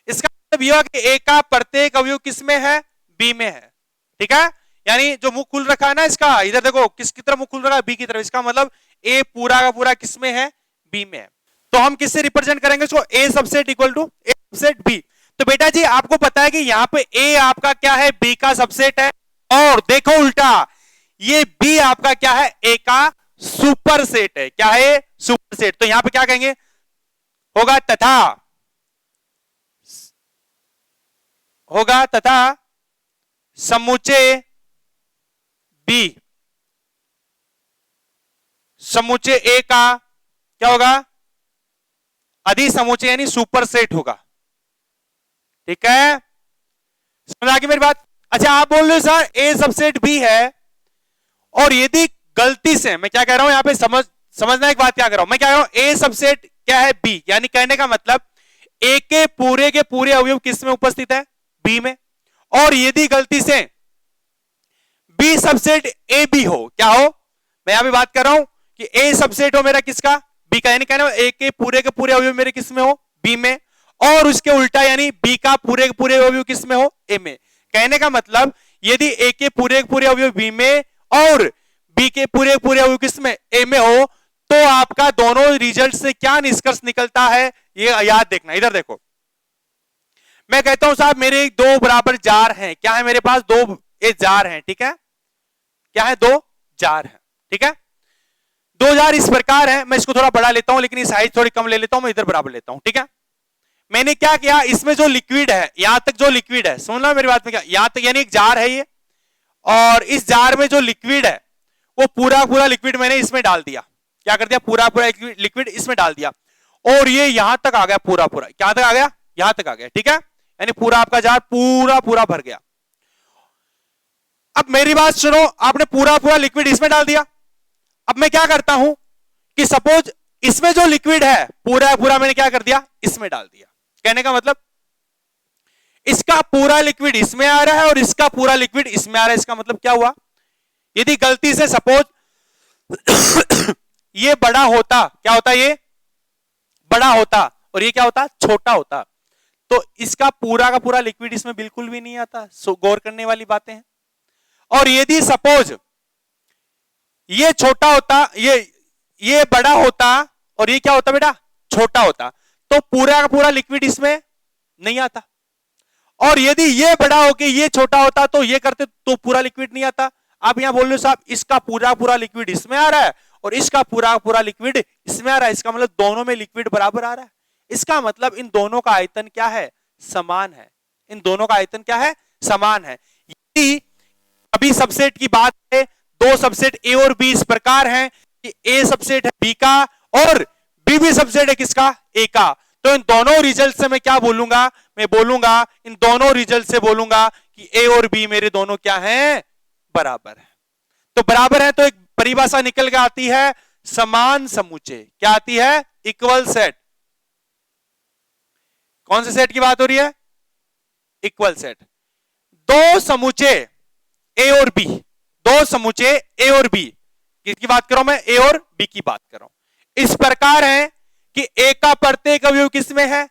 इसका मतलब यह कि ए का प्रत्येक अवयव किस में है, बी में है। ठीक है, यानी जो मुख खुल रखा है ना इसका, इधर देखो किसकी तरफ मुख खुल रखा है, बी की तरफ, इसका मतलब ए पूरा का पूरा किस में है, बी में है। तो हम किससे रिप्रेजेंट करेंगे इसको, A subset equal to A subset B. तो बेटा जी आपको पता है कि यहां पे ए आपका क्या है, बी का सबसेट है, और देखो उल्टा ये बी आपका क्या है, ए का सुपर सेट है। क्या है, सुपर सेट। तो यहां पे क्या कहेंगे, होगा तथा समुच्चय बी समुच्चय ए का क्या होगा, अधिसमुच्चय यानी सुपर सेट होगा। ठीक है, समझ आ गई मेरी बात। अच्छा आप बोल रहे हो सर ए सबसेट बी है, और यदि गलती से, मैं क्या कह रहा हूं यहां पे समझना एक बात क्या कर रहा हूं, मैं क्या कह रहा हूं, ए सबसेट क्या है, बी, यानी कहने का मतलब ए के पूरे अवयव किस में उपस्थित है, बी में, और यदि गलती से बी सबसेट ए बी हो, क्या हो, मैं यहां पे बात कर रहा हूं कि ए सबसेट हो मेरा किसका, बी का, यानी कहना ए के पूरे अवयव मेरे किस में हो, बी में, और उसके उल्टा यानी बी का पूरे अवयव किस में हो, ए में। कहने का मतलब यदि ए के पूरे अवयव बी में और बी के पूरे अवयव किस में, ए में हो, तो आपका दोनों रिजल्ट से क्या निष्कर्ष निकलता है, ये याद देखना। इधर देखो, मैं कहता हूं साहब मेरे दो बराबर जार हैं, क्या है मेरे पास, दो जार हैं। ठीक है, क्या है, दो जार हैं। ठीक है, दो जार इस प्रकार है, मैं इसको थोड़ा बड़ा लेता हूं, लेकिन साइज थोड़ी कम ले लेता हूं, मैं इधर बराबर लेता हूं। ठीक है, मैंने क्या किया, इसमें जो लिक्विड है, यहां तक जो लिक्विड है, सुन लो मेरी बात में, क्या यहां तक यानी एक जार है ये, और इस जार में जो लिक्विड है वो पूरा लिक्विड मैंने इसमें डाल दिया। क्या कर दिया, पूरा लिक्विड इसमें डाल दिया, और ये यहां तक आ गया, पूरा क्या तक आ गया, यहां तक आ गया। ठीक है, यानी पूरा आपका जार पूरा भर गया। अब मेरी बात सुनो, आपने पूरा लिक्विड इसमें डाल दिया। अब मैं क्या करता हूं कि सपोज इसमें जो लिक्विड है पूरा मैंने क्या कर दिया, इसमें डाल दिया। कहने का मतलब इसका पूरा लिक्विड इसमें आ रहा है और इसका पूरा लिक्विड इसमें आ रहा है। इसका मतलब क्या हुआ, यदि गलती से सपोज ये बड़ा होता, क्या होता, ये बड़ा होता और ये क्या होता, छोटा होता, तो इसका पूरा का पूरा लिक्विड इसमें बिल्कुल भी नहीं आता। गौर करने वाली बातें हैं। और यदि सपोज ये छोटा होता, ये बड़ा होता और ये क्या होता बेटा, छोटा होता, तो पूरा का पूरा लिक्विड इसमें नहीं आता। और यदि ये बड़ा होके ये छोटा होता तो ये करते तो पूरा लिक्विड नहीं आता। आप यहां बोल रहे हो साहब इसका पूरा लिक्विड इसमें आ रहा है और इसका पूरा लिक्विड इसमें आ रहा है, इसका मतलब दोनों में लिक्विड बराबर आ रहा है। इसका मतलब इन दोनों का आयतन क्या है, समान है। इन दोनों का आयतन क्या है, समान है। यदि अभी सबसेट की बात है, दो सबसेट ए और बी इस प्रकार हैं कि ए सबसेट है बी का और बी भी सबसेट है किसका, ए का, तो इन दोनों रिजल्ट से मैं क्या बोलूंगा, मैं बोलूंगा इन दोनों रिजल्ट से बोलूंगा कि ए और बी मेरे दोनों क्या हैं, बराबर है। तो बराबर है तो एक परिभाषा निकल के आती है समान समुच्चय। क्या आती है, इक्वल सेट। कौन से सेट की बात हो रही है, इक्वल सेट। दो समुच्चय ए और बी, दो समुच्चय ए और बी, किसकी बात कर रहा हूं मैं, ए और बी की बात कर रहा हूं, इस प्रकार है कि ए का प्रत्येक अवयव किसमें है,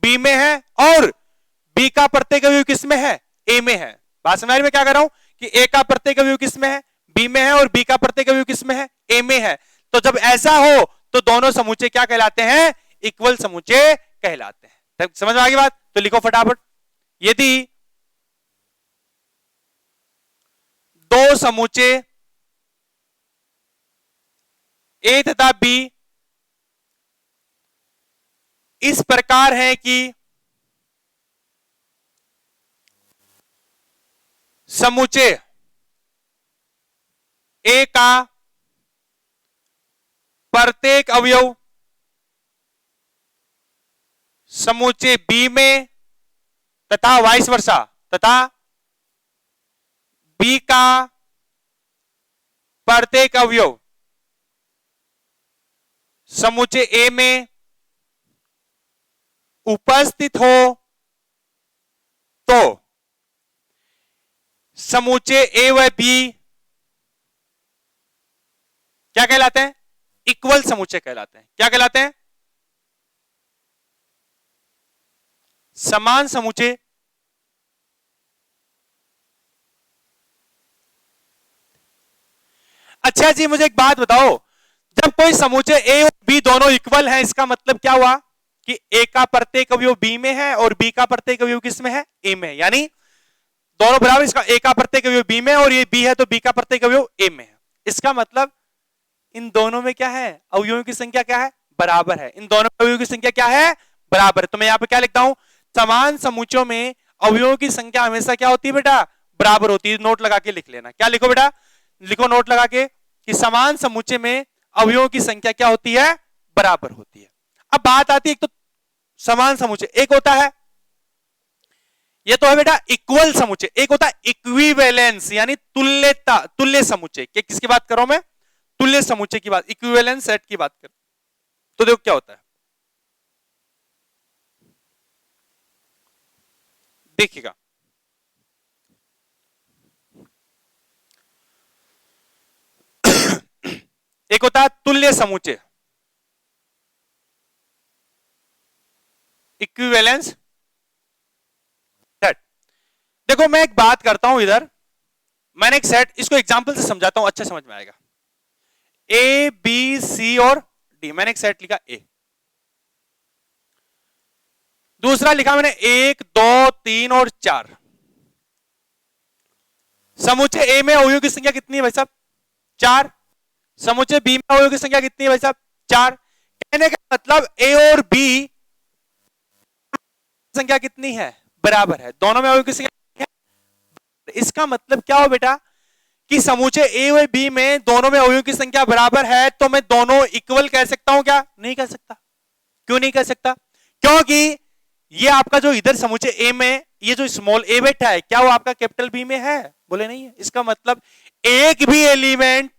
बी में है, और बी का प्रत्येक अवयव किसमें है, ए में है। बात समझ में क्या कर रहा हूं कि ए का प्रत्येक अवयव किसमें है, बी में है, और बी का प्रत्येक अवयव किसमें है, ए में है। तो जब ऐसा हो तो दोनों समुच्चय क्या कहलाते हैं, इक्वल समुच्चय कहलाते हैं। तब समझ में आ गई बात? तो लिखो फटाफट, यदि दो समुच्चय ए तथा बी इस प्रकार है कि समुच्चय ए का प्रत्येक अवयव समुच्चय बी में तथा वाइस वर्सा, तथा बी का प्रत्येक अवयव समुच्चय ए में उपस्थित हो तो समुच्चय ए व बी क्या कहलाते हैं, इक्वल समुच्चय कहलाते हैं। क्या कहलाते हैं, समान समुच्चय। अच्छा जी, मुझे एक बात बताओ, जब कोई समुच्चय ए और बी दोनों इक्वल हैं, इसका मतलब क्या हुआ कि ए का प्रत्येक अवयव बी में है और बी का प्रत्येक अवयव किस में है, ए में है। यानी दोनों बराबर, इसका ए का प्रत्येक अवयव बी में और ये बी है तो बी का प्रत्येक अवयव ए में है। इसका मतलब इन दोनों में क्या है, अवयवों की संख्या क्या है, बराबर है। इन दोनों अवयवों की संख्या क्या है, बराबर है। तो मैं यहां पे क्या लिखता हूं, समान समुच्चयों में अवयवों की संख्या हमेशा क्या होती है बेटा, बराबर होती है। नोट लगा के लिख लेना। क्या लिखो बेटा, लिखो नोट लगा के कि समान समुच्चय में अवयवों की संख्या क्या होती है, बराबर होती है। अब बात आती है, एक तो समान समुच्चय एक होता है, ये तो है बेटा इक्वल समुच्चय, एक होता है इक्विवेलेंस यानी तुल्यता, तुल्य समुच्चय। किसकी बात कर रहा हूं मैं, तुल्य समुच्चय की बात, इक्विवेलेंस सेट की बात कर। तो देखो क्या होता है, देखिएगा, एक होता है तुल्य समुच्चय, इक्विवेलेंस सेट। देखो मैं एक बात करता हूं, इधर मैंने एक सेट, इसको एग्जांपल से समझाता हूं, अच्छा समझ में आएगा। ए बी सी और डी, मैंने एक सेट लिखा ए। दूसरा लिखा मैंने 1 2 3 और 4। समुच्चय ए में अवयवों की संख्या कितनी है भाई साहब, 4। समुच्चय बी में अवयवों की संख्या कितनी है भाई साहब, 4। कहने का मतलब ए और बी संख्या कितनी है, बराबर है। दोनों में अवयवों की संख्या है। इसका मतलब क्या हो बेटा कि समुच्चय ए व बी में दोनों में अवयवों की संख्या बराबर है, तो मैं दोनों इक्वल कह सकता हूं क्या, नहीं कह सकता। क्यों नहीं कह सकता, क्योंकि ये आपका जो इधर समुच्चय ए में ये जो स्मॉल ए बैठा है, क्या वो आपका कैपिटल बी में है, बोले नहीं है। इसका मतलब एक भी एलिमेंट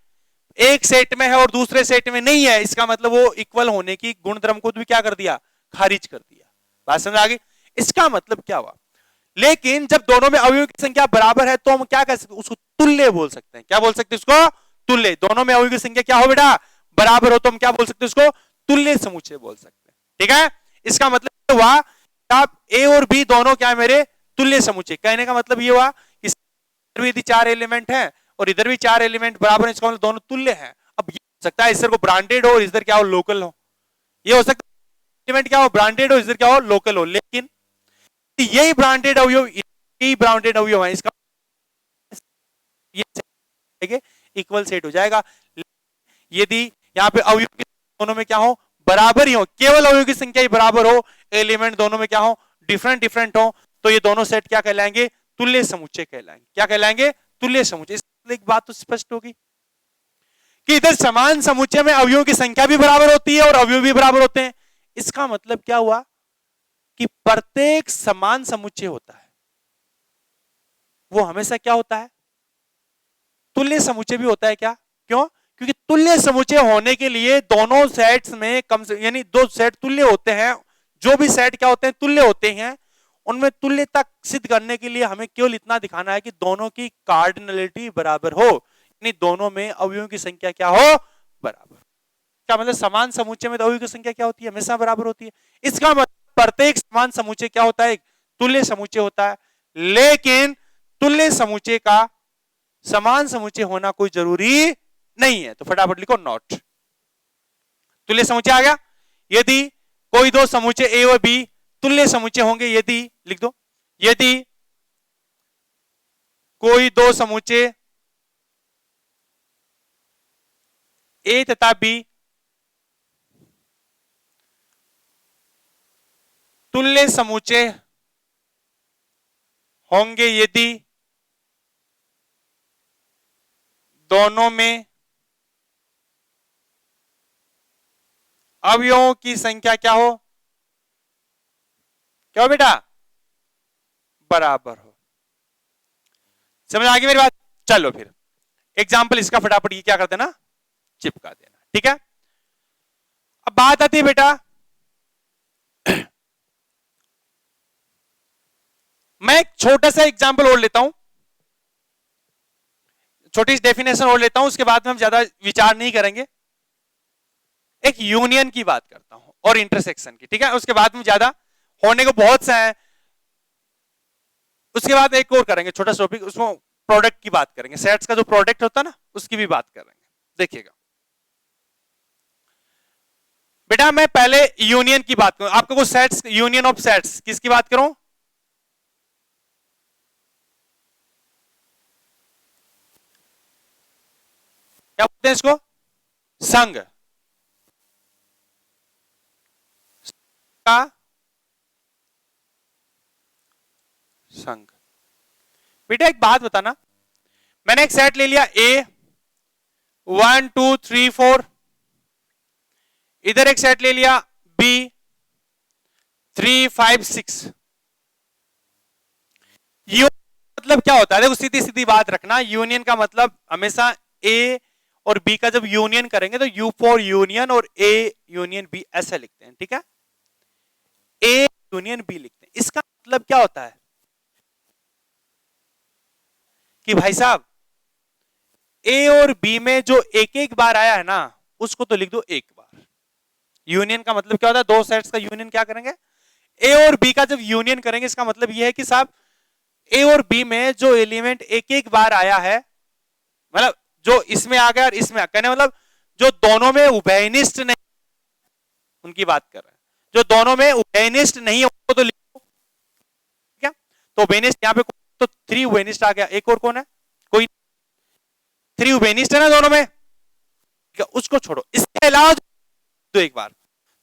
एक सेट में है और दूसरे सेट में नहीं है, इसका मतलब वो इक्वल होने की गुणधर्म को भी क्या कर दिया, खारिज कर दिया। बात समझ आ गई। इसका मतलब क्या हुआ, लेकिन जब दोनों में अवयवों की संख्या बराबर है तो हम क्या कह सकते, उसको तुल्य बोल सकते हैं। क्या बोल सकते हैं उसको, तुल्य। दोनों में अवयवों की संख्या क्या हो बेटा, बराबर हो, तो हम क्या बोल सकते हैं उसको, तुल्य समुच्चय बोल सकते हैं। ठीक है, इसका मतलब हुआ आप ए और बी दोनों क्या है मेरे, तुल्य समुच्चय। कहने का मतलब ये हुआ कि इधर भी 4 एलिमेंट हैं और इधर भी 4 एलिमेंट बराबर है, इसका मतलब दोनों तुल्य हैं। अब ये हो सकता है इधर को ब्रांडेड हो, इधर क्या हो, लोकल हो। ये हो सकता है एलिमेंट क्या हो, ब्रांडेड हो, इधर क्या हो, लोकल हो। लेकिन यही ब्रांडेड अवयव, यही ब्रांडेड अवयव है, इसका ये इक्वल सेट हो जाएगा। यदि यहाँ पे अवयव दोनों में क्या हो, बराबर ही हो, केवल अवयव की संख्या ही बराबर हो, एलिमेंट दोनों में क्या हो, डिफरेंट डिफरेंट हो, तो ये दोनों सेट क्या कहलाएंगे, तुल्य समुच्चय कहलाएंगे। क्या कहलाएंगे, तुल्य समुच्चय। एक बात तो स्पष्ट होगी कि इधर समान समुच्चय में अवयवों की संख्या भी बराबर होती है और अवयव भी बराबर होते हैं। इसका मतलब क्या हुआ कि प्रत्येक समान समुच्चय होता है वो हमेशा क्या होता है, तुल्य समुच्चय भी होता है। क्या, क्यों, क्योंकि तुल्य समुच्चय होने के लिए दोनों सेट्स में कम से यानी दो सेट तुल्य होते हैं। जो भी सेट क्या होते हैं, तुल्य होते हैं। उनमें तुल्यता सिद्ध करने के लिए हमें केवल इतना दिखाना है कि दोनों की कार्डिनलिटी बराबर हो, यानी दोनों में अवयवों की संख्या क्या हो, बराबर। इसका मतलब समान समुच्चय में अवयवों की संख्या क्या होती है? हमेशा बराबर होती है। इसका मतलब प्रत्येक समान समुच्चय क्या होता है? तुल्य समुच्चय होता है। लेकिन तुल्य समुच्चय का समान समुच्चय होना कोई जरूरी नहीं है। तो फटाफट लिखो नॉट। तुल्य समुच्चय आ गया। यदि कोई दो समुच्चय ए और बी तुल्य समुच्चय होंगे, यदि लिख दो, यदि कोई दो समुच्चय ए तथा बी तुल्य समुच्चय होंगे, यदि दोनों में अवयवों की संख्या क्या हो? क्या हो बेटा? बराबर हो। समझ आ गई मेरी बात? चलो फिर एग्जाम्पल इसका फटाफट ये क्या कर देना, चिपका देना। ठीक है, अब बात आती है बेटा, मैं एक छोटा सा एग्जाम्पल और लेता हूं, छोटी सी डेफिनेशन और लेता हूं, उसके बाद में हम ज्यादा विचार नहीं करेंगे। एक यूनियन की बात करता हूं और इंटरसेक्शन की। ठीक है, उसके बाद में ज्यादा होने को बहुत सा है, उसके बाद एक और करेंगे छोटा सा टॉपिक, उसमें प्रोडक्ट की बात करेंगे, सेट्स का जो प्रोडक्ट होता है ना उसकी भी बात करेंगे। देखिएगा बेटा, मैं पहले यूनियन की बात करूं, आपको कुछ सेट्स, यूनियन ऑफ सेट्स किसकी बात करूं? क्या बोलते हैं इसको? संघ का संघ। बेटा एक बात बताना, मैंने एक सेट ले लिया ए 1 2 3 4, इधर एक सेट ले लिया बी 3 5 6। मतलब क्या होता है? देखो सीधी सीधी बात रखना, यूनियन का मतलब हमेशा ए और बी का जब यूनियन करेंगे तो यू फॉर यूनियन और ए यूनियन बी ऐसा लिखते हैं। ठीक है, ए यूनियन बी लिखते हैं। इसका मतलब क्या होता है कि भाई साहब ए और बी में जो एक एक बार आया है ना उसको तो लिख दो एक बार। यूनियन का मतलब क्या होता है? दो सेट्स का यूनियन क्या करेंगे? ए और बी का जब यूनियन करेंगे, इसका मतलब यह है कि साहब ए और बी में जो एलिमेंट एक एक बार आया है, मतलब जो इसमें आ गया और इसमें आ, कहने मतलब जो दोनों में उभयनिष्ठ नहीं, उनकी बात कर रहे हैं, जो दोनों में उभयनिष्ठ नहीं है उनको तो लिखो। क्या तो उभयनिष्ठ यहाँ पे तो 3 उभयनिष्ठ आ गया, एक और कौन है? कोई 3 उभयनिष्ठ है ना दोनों में, उसको छोड़ो। इसके अलावा तो एक बार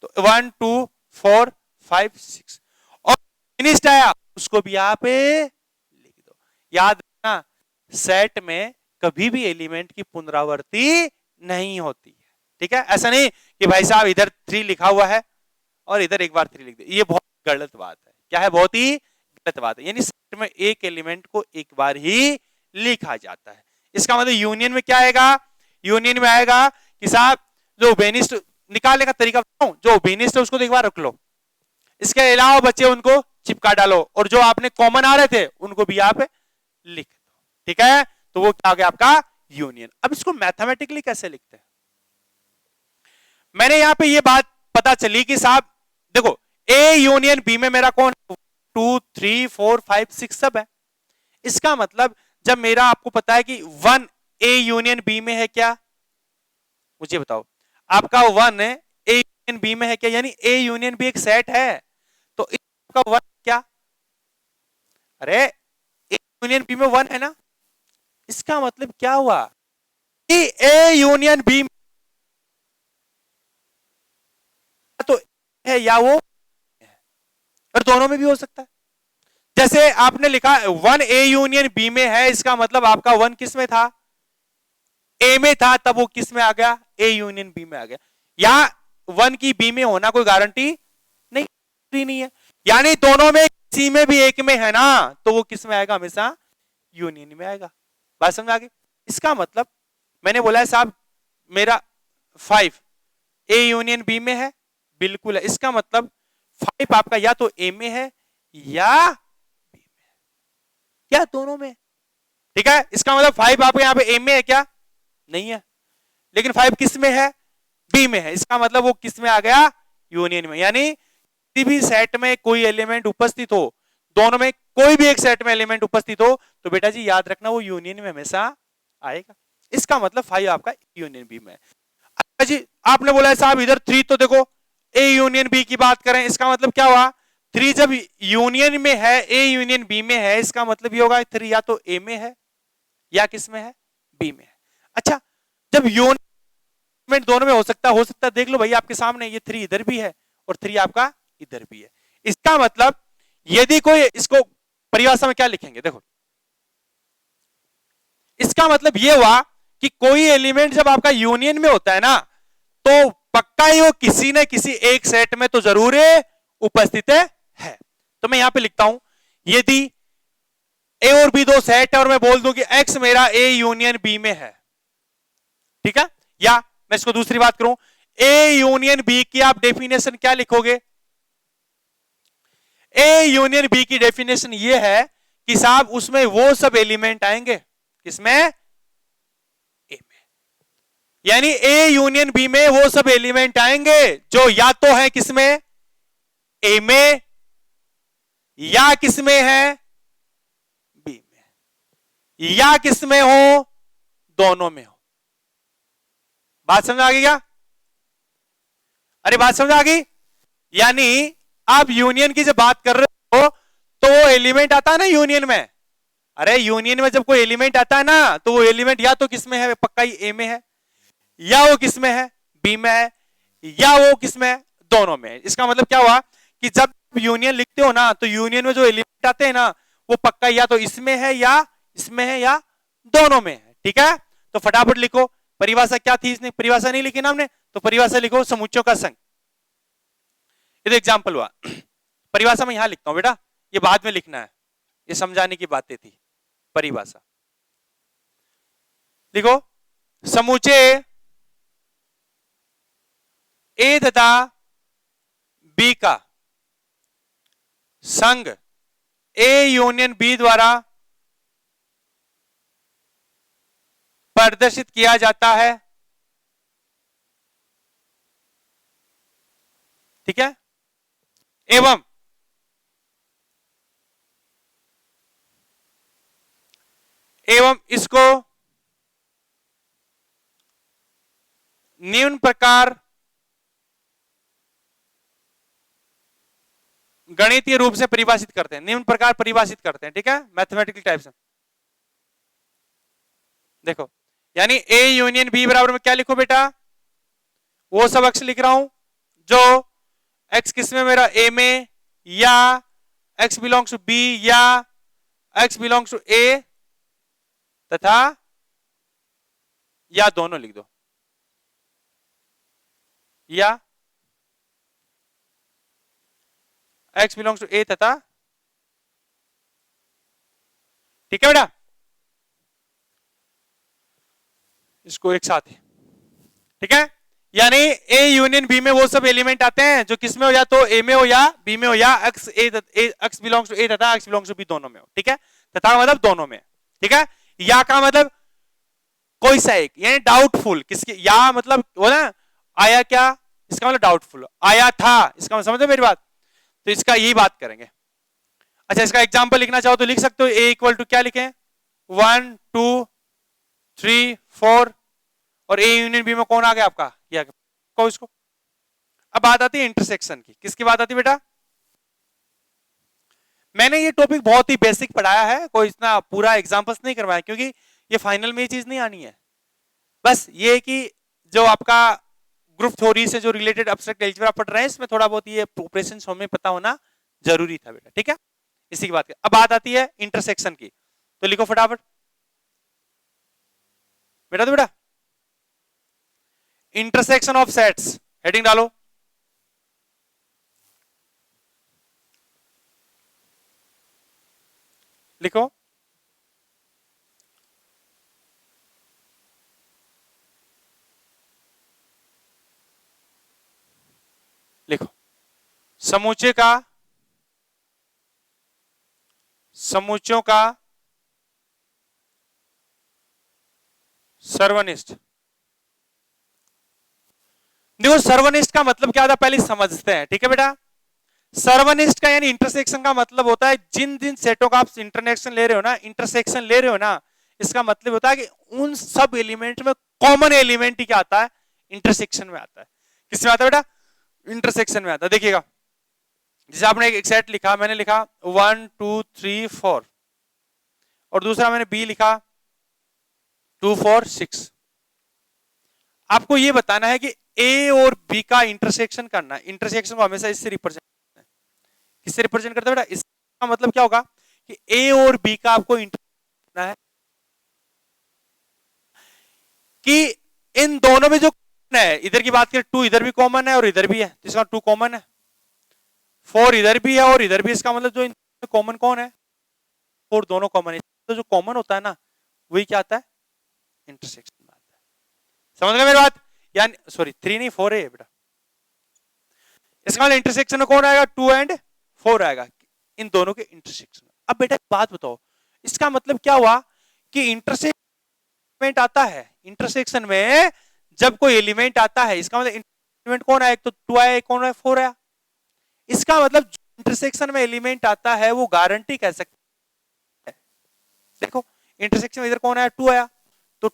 तो 1 2 4 5 6 और उभयनिष्ठ आया उसको भी यहाँ पे लिख दो। याद रखना सेट में कभी भी एलिमेंट की पुनरावृत्ति नहीं होती है। ठीक है, ऐसा नहीं कि भाई साहब इधर 3 लिखा हुआ है और इधर एक बार 3 लिख दे, ये बहुत गलत बात है। क्या है? बहुत ही गलत बात है। यानी सेट में एक एलिमेंट को एक बार ही लिखा जाता है। इसका मतलब यूनियन में क्या आएगा? यूनियन में आएगा कि साहब जो उभयनिष्ठ निकालने का तरीका बताऊं, जो उभयनिष्ठ है उसको तो एक बार रख लो, इसके अलावा बचे उनको चिपका डालो और जो आपने कॉमन आ रहे थे उनको भी आप लिख दो। ठीक है, तो वो क्या हो गया आपका यूनियन। अब इसको मैथमेटिकली कैसे लिखते हैं? मैंने यहां पे ये बात पता चली कि साहब देखो ए यूनियन बी में मेरा कौन 2 3 4 5 6 सब है। इसका मतलब जब मेरा आपको पता है कि 1 ए यूनियन बी में है, क्या मुझे बताओ? आपका 1 ए यूनियन बी में है क्या? यानी ए यूनियन बी एक सेट है, तो इसका 1 क्या? अरे ए यूनियन बी में 1 है ना, इसका मतलब क्या हुआ कि ए यूनियन बी तो है या वो है, और दोनों में भी हो सकता है। जैसे आपने लिखा 1 ए यूनियन बी में है, इसका मतलब आपका 1 किस में था? ए में था, तब वो किस में आ गया? ए यूनियन बी में आ गया। या 1 की बी में होना कोई गारंटी नहीं है, यानी दोनों में किसी में भी एक में है ना तो वो किस में आएगा? हमेशा यूनियन में आएगा। बात समझ आ गई? इसका मतलब मैंने बोला है साहब मेरा 5 ए यूनियन बी में है, बिल्कुल है। इसका मतलब 5 आपका या तो ए में है या बी में है, क्या दोनों में? ठीक है, इसका मतलब 5 आपके यहां पे ए में है क्या? नहीं है। लेकिन 5 किस में है? बी में है, इसका मतलब वो किस में आ गया, यूनियन में। यानी किसी भी सेट में कोई एलिमेंट उपस्थित हो, दोनों में कोई भी एक सेट में एलिमेंट उपस्थित हो, तो बेटा जी याद रखना वो यूनियन में हमेशा आएगा। इसका मतलब 5 आपका यूनियन बी में। अच्छा जी, आपने बोला है साहब इधर 3, तो देखो ए यूनियन बी की बात करें, इसका मतलब क्या हुआ, 3 जब यूनियन में है, ए यूनियन बी में है, इसका मतलब ये होगा 3 या तो ए में है या किस में है, बी में है। अच्छा, जब यूनियन दोनों में हो सकता है, देख लो भाई आपके सामने, ये 3 इधर भी है और 3 आपका इधर भी है। इसका मतलब यदि कोई, इसको परिभाषा में क्या लिखेंगे, देखो इसका मतलब यह हुआ कि कोई एलिमेंट जब आपका यूनियन में होता है ना, तो पक्का ही वो किसी न किसी एक सेट में तो जरूर उपस्थित है। तो मैं यहां पे लिखता हूं, यदि ए और बी दो सेट है और मैं बोल दूं कि एक्स मेरा ए यूनियन बी में है, ठीक है, या मैं इसको दूसरी बात करूं, ए यूनियन बी की आप डेफिनेशन क्या लिखोगे, ए यूनियन बी की डेफिनेशन ये है कि साहब उसमें वो सब एलिमेंट आएंगे किसमें, ए में। यानी ए यूनियन बी में वो सब एलिमेंट आएंगे जो या तो है किसमें, ए में, या किसमें है, बी में, या किसमें हो, दोनों में हो। बात समझ आ गई क्या, अरे बात समझ आ गई। यानी आप यूनियन की जब बात कर रहे हो तो वो एलिमेंट आता है ना यूनियन में, अरे यूनियन में जब कोई एलिमेंट आता है ना, तो वो एलिमेंट या तो किसमें है, पक्का ही ए में है, या वो किसमें है, बी में है, या वो किसमें है, दोनों में है। इसका मतलब क्या हुआ कि जब यूनियन लिखते हो ना, तो यूनियन में जो एलिमेंट आते हैं ना, वो पक्का या तो इसमें है या इसमें है या दोनों में है। ठीक है, तो फटाफट लिखो परिभाषा क्या थी, इसने परिभाषा नहीं लिखी ना हमने, तो परिभाषा लिखो समुच्चयों का संघ। ये तो एग्जाम्पल हुआ, परिभाषा में यहां लिखता हूं बेटा, ये बाद में लिखना है, ये समझाने की बातें थी। परिभाषा लिखो, समुच्चय ए तथा बी का संघ ए यूनियन बी द्वारा प्रदर्शित किया जाता है। ठीक है, एवं इसको निम्न प्रकार गणितीय रूप से परिभाषित करते हैं, निम्न प्रकार परिभाषित करते हैं। ठीक है, मैथमेटिकल टाइप से देखो, यानी ए यूनियन बी बराबर में क्या लिखो बेटा, वो सब अक्ष लिख रहा हूं जो एक्स किसमें मेरा ए में, या एक्स बिलोंग्स टू बी, या एक्स बिलोंग्स टू ए, तथा या दोनों लिख दो, या एक्स बिलोंग्स टू ए तथा, ठीक है बेटा, इसको एक साथ, ठीक है। यानी ए यूनियन बी में वो सब एलिमेंट आते हैं जो किसमें हो, या तो ए में हो या बी में हो, या एक्स बिलोंग्स टू ए तथा एक्स बिलोंग्स टू बी दोनों में हो। ठीक है, तथा मतलब दोनों में। ठीक है, या का मतलब कोई सा एक, यानी डाउटफुल किसके, या मतलब वो ना आया क्या, इसका मतलब डाउटफुल, आया था इसका मतलब, समझो मेरी बात, तो इसका यही बात करेंगे। अच्छा, इसका एग्जांपल लिखना चाहो तो लिख सकते हो, ए इक्वल टू क्या लिखें, 1 2 3 4, और ए यूनियन बी में कौन आ गया आपका, ये को इसको। अब बात आती है इंटरसेक्शन की, किसकी बात आती है बेटा, मैंने ये टॉपिक बहुत ही बेसिक पढ़ाया है, कोई इतना पूरा एग्जांपल्स नहीं करवाया, क्योंकि ये फाइनल में ये चीज नहीं आनी है। बस ये कि जो आपका ग्रुप थ्योरी से जो रिलेटेड एब्स्ट्रैक्ट अलजेब्रा पढ़ रहे हैं, इसमें थोड़ा बहुत ये ऑपरेशंस हमें पता होना जरूरी था बेटा। ठीक है, इसी की बात। अब बात आती है इंटरसेक्शन की, तो लिखो फटाफट बेटा, तो बेटा इंटरसेक्शन ऑफ सेट्स, हेडिंग डालो। लिखो, लिखो समुच्चयों का सर्वनिष्ठ देखो सर्वनिष्ठ का मतलब क्या होता है पहले समझते हैं, ठीक है बेटा। सर्वनिष्ठ का यानी इंटरसेक्शन का मतलब होता है जिन जिन सेटों का आप इंटरसेक्शन ले रहे हो ना, इंटरसेक्शन ले रहे हो ना, इसका मतलब होता है कि उन सब एलिमेंट में कॉमन एलिमेंट ही क्या आता है, इंटरसेक्शन में आता है। किसमें आता है बेटा, इंटरसेक्शन में आता है। देखिएगा जैसे आपने एक सेट लिखा, मैंने लिखा 1 2 3 4 और दूसरा मैंने बी लिखा 2 4 6। आपको यह बताना है कि ए और बी का इंटरसेक्शन करना है। इंटरसेक्शन को हमेशा इससे रिप्रेजेंट करना है। किससे रिप्रेजेंट करते हैं बेटा, इसका मतलब क्या होगा कि ए और बी का आपको इंटरसेक्शन करना है कि इन दोनों में जो है, इधर की बात करें 2 इधर भी कॉमन है और इधर भी है, तो इसका 2 कॉमन है, 4 इधर भी है और इधर भी, इसका मतलब जो कॉमन कौन है, 4 दोनों कॉमन है। तो जो कॉमन होता है ना वही क्या आता है, इंटरसेक्शन में आता है। समझ गए मेरी बात, यानी सॉरी 3 नहीं 4 है बेटा। इसका मतलब इंटरसेक्शन में कौन आएगा, 2 एंड 4 आएगा, इन दोनों के इंटरसेक्शन में। अब बेटा एक बात बताओ, इसका मतलब क्या हुआ कि इंटरसेक्शन आता है, इंटरसेक्शन में जब कोई एलिमेंट आता है, इसका मतलब एलिमेंट कौन आया, एक तो 2 आया, एक कौन आया, 4 आया। इसका मतलब इंटरसेक्शन में एलिमेंट आता है वो गारंटी कह सकते हैं। देखो इंटरसेक्शन में इधर कौन आया, 2 आया, तो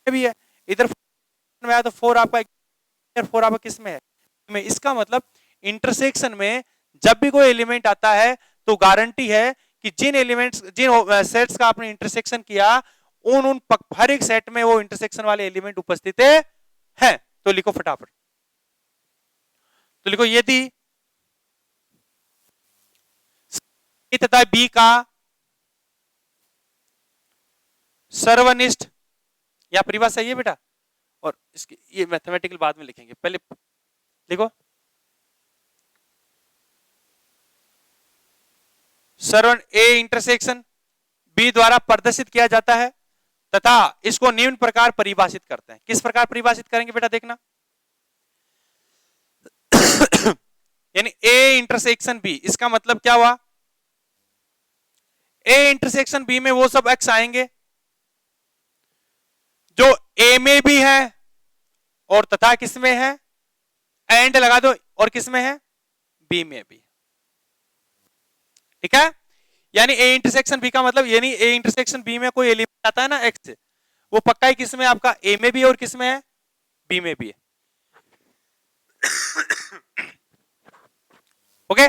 भी है, इधर में आया तो 4 आपका, 4 आपका किस में है, में। इसका मतलब इंटरसेक्शन में जब भी कोई एलिमेंट आता है तो गारंटी है कि जिन एलिमेंट्स, जिन सेट्स का आपने इंटरसेक्शन किया उन हर एक सेट में वो इंटरसेक्शन वाले एलिमेंट उपस्थित है। तो लिखो फटाफट, तो लिखो यदि ए तथा बी का सर्वनिष्ठ, या परिभाषा है बेटा, और इसकी ये मैथमेटिकल बाद में लिखेंगे, पहले देखो सर्वन ए इंटरसेक्शन बी द्वारा प्रदर्शित किया जाता है तथा इसको निम्न प्रकार परिभाषित करते हैं। किस प्रकार परिभाषित करेंगे बेटा, देखना यानी ए इंटरसेक्शन बी, इसका मतलब क्या हुआ, ए इंटरसेक्शन बी में वो सब एक्स आएंगे जो ए में भी है और तथा किस में है, एंड लगा दो, और किस में है, बी में भी। ठीक है, यानी ए इंटरसेक्शन बी का मतलब यानी ए इंटरसेक्शन बी में कोई एलिमेंट आता है ना एक्स, वो पक्का ही किस में आपका, ए में भी और किस में है, बी में भी है। ओके,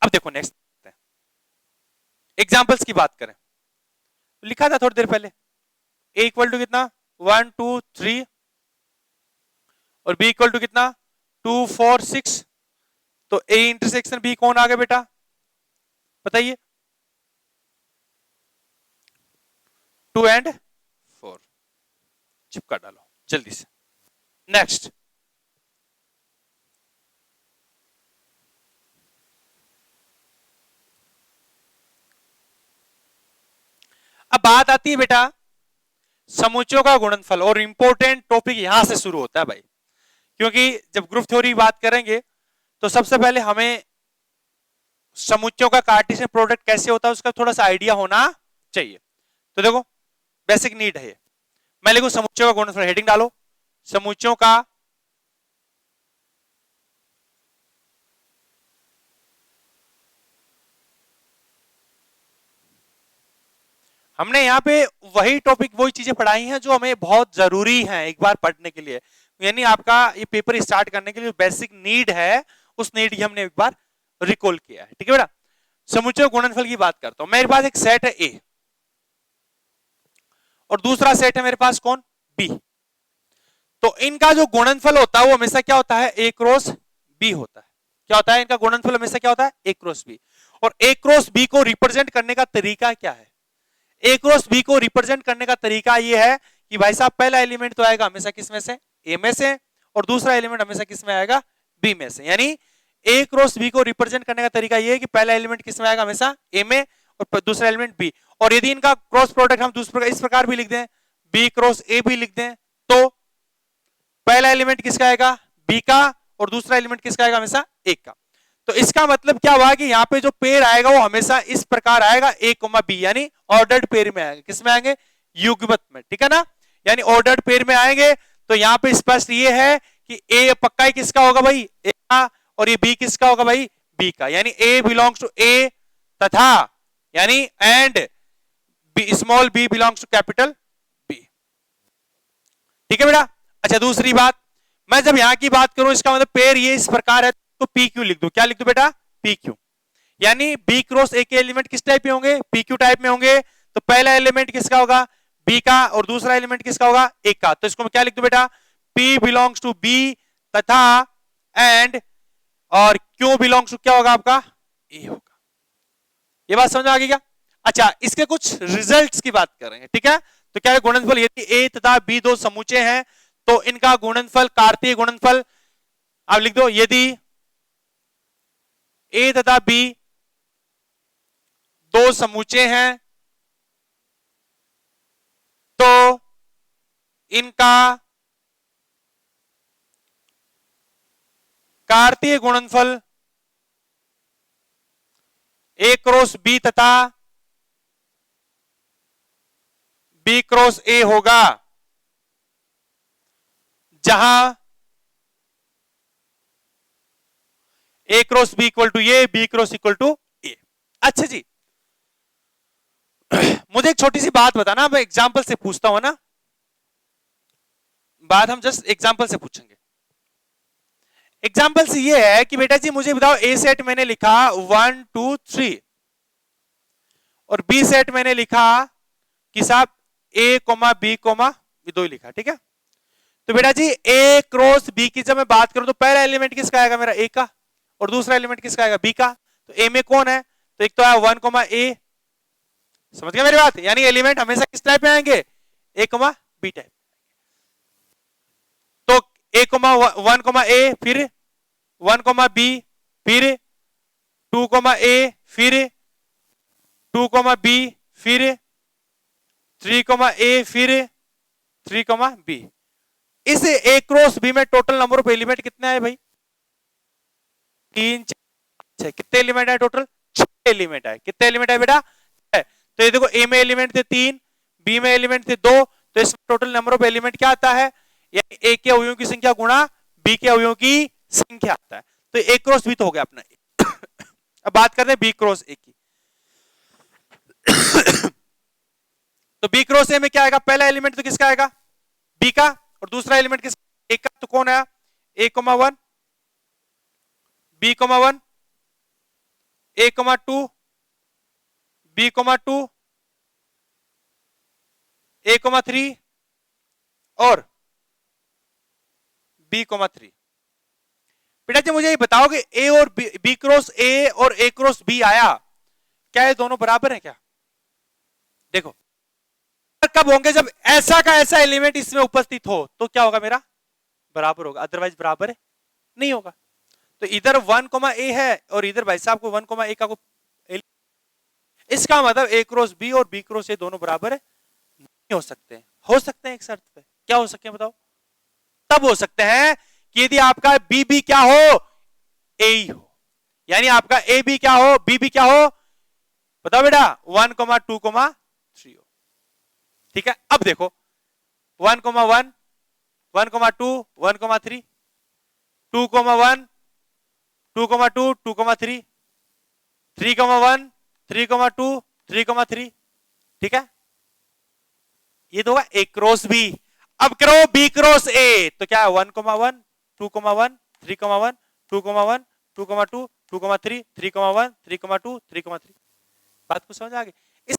अब देखो नेक्स्ट एग्जांपल्स की बात करें, लिखा था थोड़ी देर पहले ए इक्वल टू कितना 1 2 3 और बी इक्वल टू कितना 2 4 6। तो ए इंटरसेक्शन बी कौन आ गया बेटा, बताइए, 2 एंड 4, चिपका डालो जल्दी से। नेक्स्ट अब बात आती है बेटा समुच्चयों का गुणनफल, और इंपॉर्टेंट टॉपिक यहां से शुरू होता है भाई, क्योंकि जब ग्रुप थ्योरी बात करेंगे तो सबसे पहले हमें समुच्चयों का कार्टेशियन प्रोडक्ट कैसे होता है उसका थोड़ा सा आइडिया होना चाहिए। तो देखो बेसिक नीड है, मैं लिखूं समुच्चयों का गुणनफल, हेडिंग डालो समुच्चयों का हमने यहाँ पे वही टॉपिक वही चीजें पढ़ाई हैं जो हमें बहुत जरूरी हैं एक बार पढ़ने के लिए, यानी आपका ये पेपर स्टार्ट करने के लिए बेसिक नीड है, उस नीड की हमने एक बार रिकॉल किया है। ठीक है बेटा, समुच्चय गुणनफल की बात करता हूं। मेरे पास एक सेट है ए और दूसरा सेट है मेरे पास कौन, बी। तो इनका जो गुणनफल होता है वो हमेशा क्या होता है, ए क्रॉस बी होता है। क्या होता है इनका गुणनफल, हमेशा क्या होता है, ए क्रॉस बी। और ए क्रॉस बी को रिप्रेजेंट करने का तरीका क्या है, ए क्रॉस बी को रिप्रेजेंट करने का तरीका यह है कि भाई साहब पहला एलिमेंट तो आएगा हमेशा किस में से, ए में से, और दूसरा एलिमेंट हमेशा किस में आएगा, बी में से। यानी ए क्रॉस बी को रिप्रेजेंट करने का तरीका यह है कि पहला एलिमेंट किस में आएगा, हमेशा ए में, और दूसरा एलिमेंट बी। और यदि इनका क्रॉस प्रोडक्ट हम दूसरे इस प्रकार भी लिख दें, बी क्रॉस ए भी लिख दें, तो पहला एलिमेंट किसका आएगा, बी का, और दूसरा एलिमेंट किसका आएगा, हमेशा ए का। तो इसका मतलब क्या हुआ कि यहाँ पे जो पेड़ आएगा वो हमेशा इस प्रकार आएगा, ए कोमा बी, यानी ऑर्डर्ड पेड़ में आएंगे, किस में आएंगे, युग्मत में। ठीक है ना, यानी ऑर्डर्ड पेड़ में आएंगे। तो यहां पे स्पष्ट ये है कि ए पक्का ही किसका होगा भाई, ए का, और ये बी किसका होगा भाई, बी का, यानी ए बिलोंग्स टू ए तथा यानी and small B belongs to capital B. ठीक है बेटा। अच्छा दूसरी बात, मैं जब यहां की बात करूं इसका मतलब पेयर ये इस प्रकार है तो पी क्यू लिख दो। क्या लिख दो बेटा, पी क्यू। यानी बी क्रॉस ए के एलिमेंट किस टाइप में होंगे, पी क्यू टाइप में होंगे। तो पहला एलिमेंट किसका होगा, बी का, और दूसरा एलिमेंट किसका होगा, ए का। तो इसको मैं क्या लिख दूं बेटा, पी बिलोंग्स टू बी तथा एंड और क्यू बिलोंग्स टू क्या होगा आपका, ए होगा। ये बात समझ में आ गई क्या। अच्छा इसके कुछ रिजल्ट्स की बात कर रहे हैं, ठीक है। तो क्या है गुणनफल, यदि ए तथा बी दो समुचे हैं तो इनका गुणनफल कार्तीय गुणनफल आप लिख दो। यदि ए तथा बी दो समुचे हैं तो इनका कार्तीय गुणनफल ए क्रॉस बी तथा बी क्रॉस ए होगा, जहां A cross B equal to A, B cross equal to A. अच्छा जी मुझे एक छोटी सी बात बताना, मैं एग्जाम्पल से पूछता हूं ना, बात हम जस्ट एग्जाम्पल से पूछेंगे। एग्जाम्पल से ये है कि बेटा जी मुझे बताओ ए सेट मैंने लिखा 1 2 3 और बी सेट मैंने लिखा कि साहब ए कोमा बी कोमा ये दो ही लिखा, ठीक है। तो बेटा जी ए क्रॉस बी की जब मैं बात करूं तो पहला एलिमेंट किसका आएगा मेरा, ए का, और दूसरा एलिमेंट किसका आएगा, बी का। तो ए में कौन है, तो एक तो आया 1 कोमा ए, समझ गया मेरी बात, यानी एलिमेंट हमेशा किस टाइप में आएंगे, ए कोमा बी टाइप। तो ए कोमा 1 कोमा ए, फिर 1 कोमा बी, फिर 2 कोमा ए, फिर 2 कोमा बी, फिर 3 कोमा ए, फिर 3 कोमा बी। इस ए क्रॉस बी में टोटल नंबर ऑफ एलिमेंट कितने आए भाई, 3 4 कितने एलिमेंट है टोटल, 6 एलिमेंट है। कितने एलिमेंट है बेटा, तो ये देखो ए में एलिमेंट थे 3, बी में एलिमेंट थे 2, तो इसमें टोटल नंबर ऑफ एलिमेंट क्या आता है, यानी ए के अवयवों की संख्या गुणा बी के अवयवों की संख्या आता है। तो ए क्रॉस बी तो हो गया अपना अब बात करते हैं बी क्रॉस ए की। तो बी क्रॉस ए में क्या आएगा, पहला एलिमेंट तो किसका आएगा, बी का, और दूसरा एलिमेंट किसका, ए का। तो कौन आया, ए कोमा 1, बी कोमा 1, ए कोमा 2, बी कोमा 2, ए कोमा 3 और बी कोमा 3। बेटा जी मुझे ये बताओ कि ए और बी क्रॉस ए और ए क्रॉस बी आया, क्या ये दोनों बराबर है क्या, देखो कब होंगे, जब ऐसा का ऐसा एलिमेंट इसमें उपस्थित हो तो क्या होगा मेरा, बराबर होगा, अदरवाइज बराबर है नहीं होगा। तो इधर 1 कोमा ए है और इधर भाई साहब को 1 कोमा ए का को, इसका मतलब ए क्रॉस बी और बी क्रॉस ए दोनों बराबर है नहीं हो सकते, हो सकते हैं एक शर्त पे। क्या हो सकते हैं बताओ, तब हो सकते हैं कि यदि आपका बी बी क्या हो, ए ही हो, यानी आपका ए बी क्या हो, बी बी क्या हो, बताओ बेटा 1 कोमा 2 कोमा 3 हो। ठीक है अब देखो 1 comma 1, 1 comma 2, 1 comma 3, 2 comma 1, 2 comma 2, 2 comma 3, 3 comma 1, 3 comma 2, 3 comma 3। ठीक है ये तो होगा ए क्रॉस बी। अब करो बी क्रॉस ए, तो क्या है 1 comma 1, 2 comma 1, 3 comma 1, 2 comma 1, 2 comma 2, 2 comma 3, 3 comma 1, 3 comma 2, 3 comma 3। बात को समझ आ गई। इस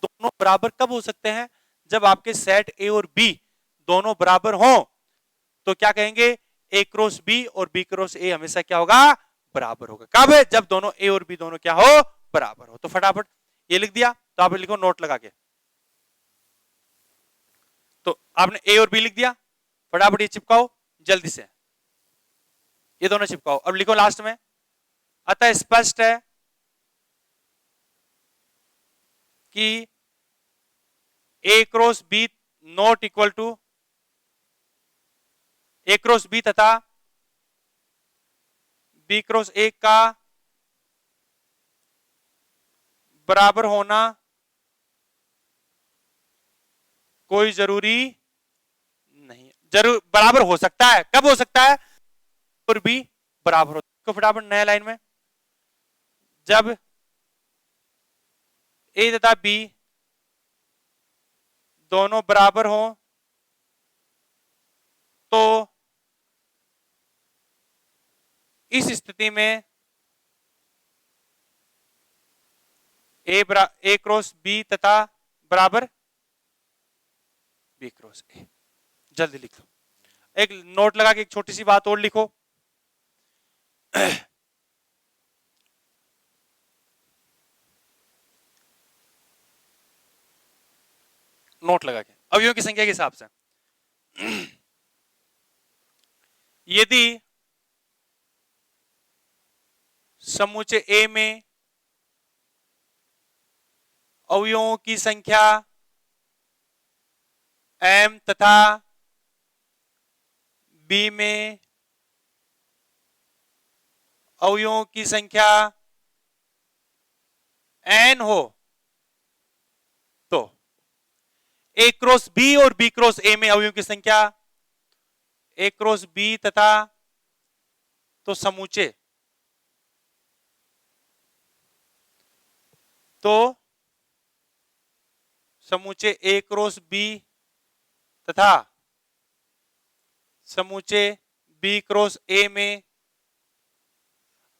दोनों बराबर कब हो सकते हैं, जब आपके सेट ए और बी दोनों बराबर हो, तो क्या कहेंगे ए क्रॉस बी और बी क्रॉस ए हमेशा क्या होगा, बराबर होगा। कब है, जब दोनों ए और बी दोनों क्या हो, बराबर हो। तो फटाफट ये लिख दिया, तो आप लिखो नोट लगा के, तो आपने ए और बी लिख दिया, फटाफट ये चिपकाओ जल्दी से, ये दोनों चिपकाओ। अब लिखो लास्ट में, अतः स्पष्ट है कि A cross B not equal to, A cross B तथा बी क्रॉस ए का बराबर होना कोई जरूरी नहीं। जरूर बराबर हो सकता है। कब हो सकता है? और बी बराबर हो। तो फटाफट नया लाइन में, जब ए तथा बी दोनों बराबर हो तो इस स्थिति में ए क्रॉस बी तथा बराबर बी क्रॉस ए। जल्दी लिख लो। एक नोट लगा के एक छोटी सी बात और लिखो। नोट लगा के अवयवों की संख्या के हिसाब से यदि समुच्चय ए में अवयवों की संख्या m तथा b में अवयवों की संख्या n हो तो a क्रॉस b और b क्रॉस a में अवयवों की संख्या a क्रॉस b तथा तो समुच्चय a क्रॉस b तथा समुच्चय b क्रॉस a में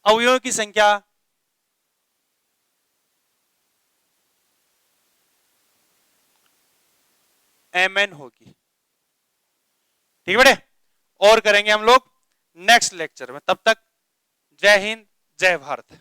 अवयवों की संख्या mn होगी। ठीक है बेटे, और करेंगे हम लोग नेक्स्ट लेक्चर में। तब तक जय हिंद, जय भारत।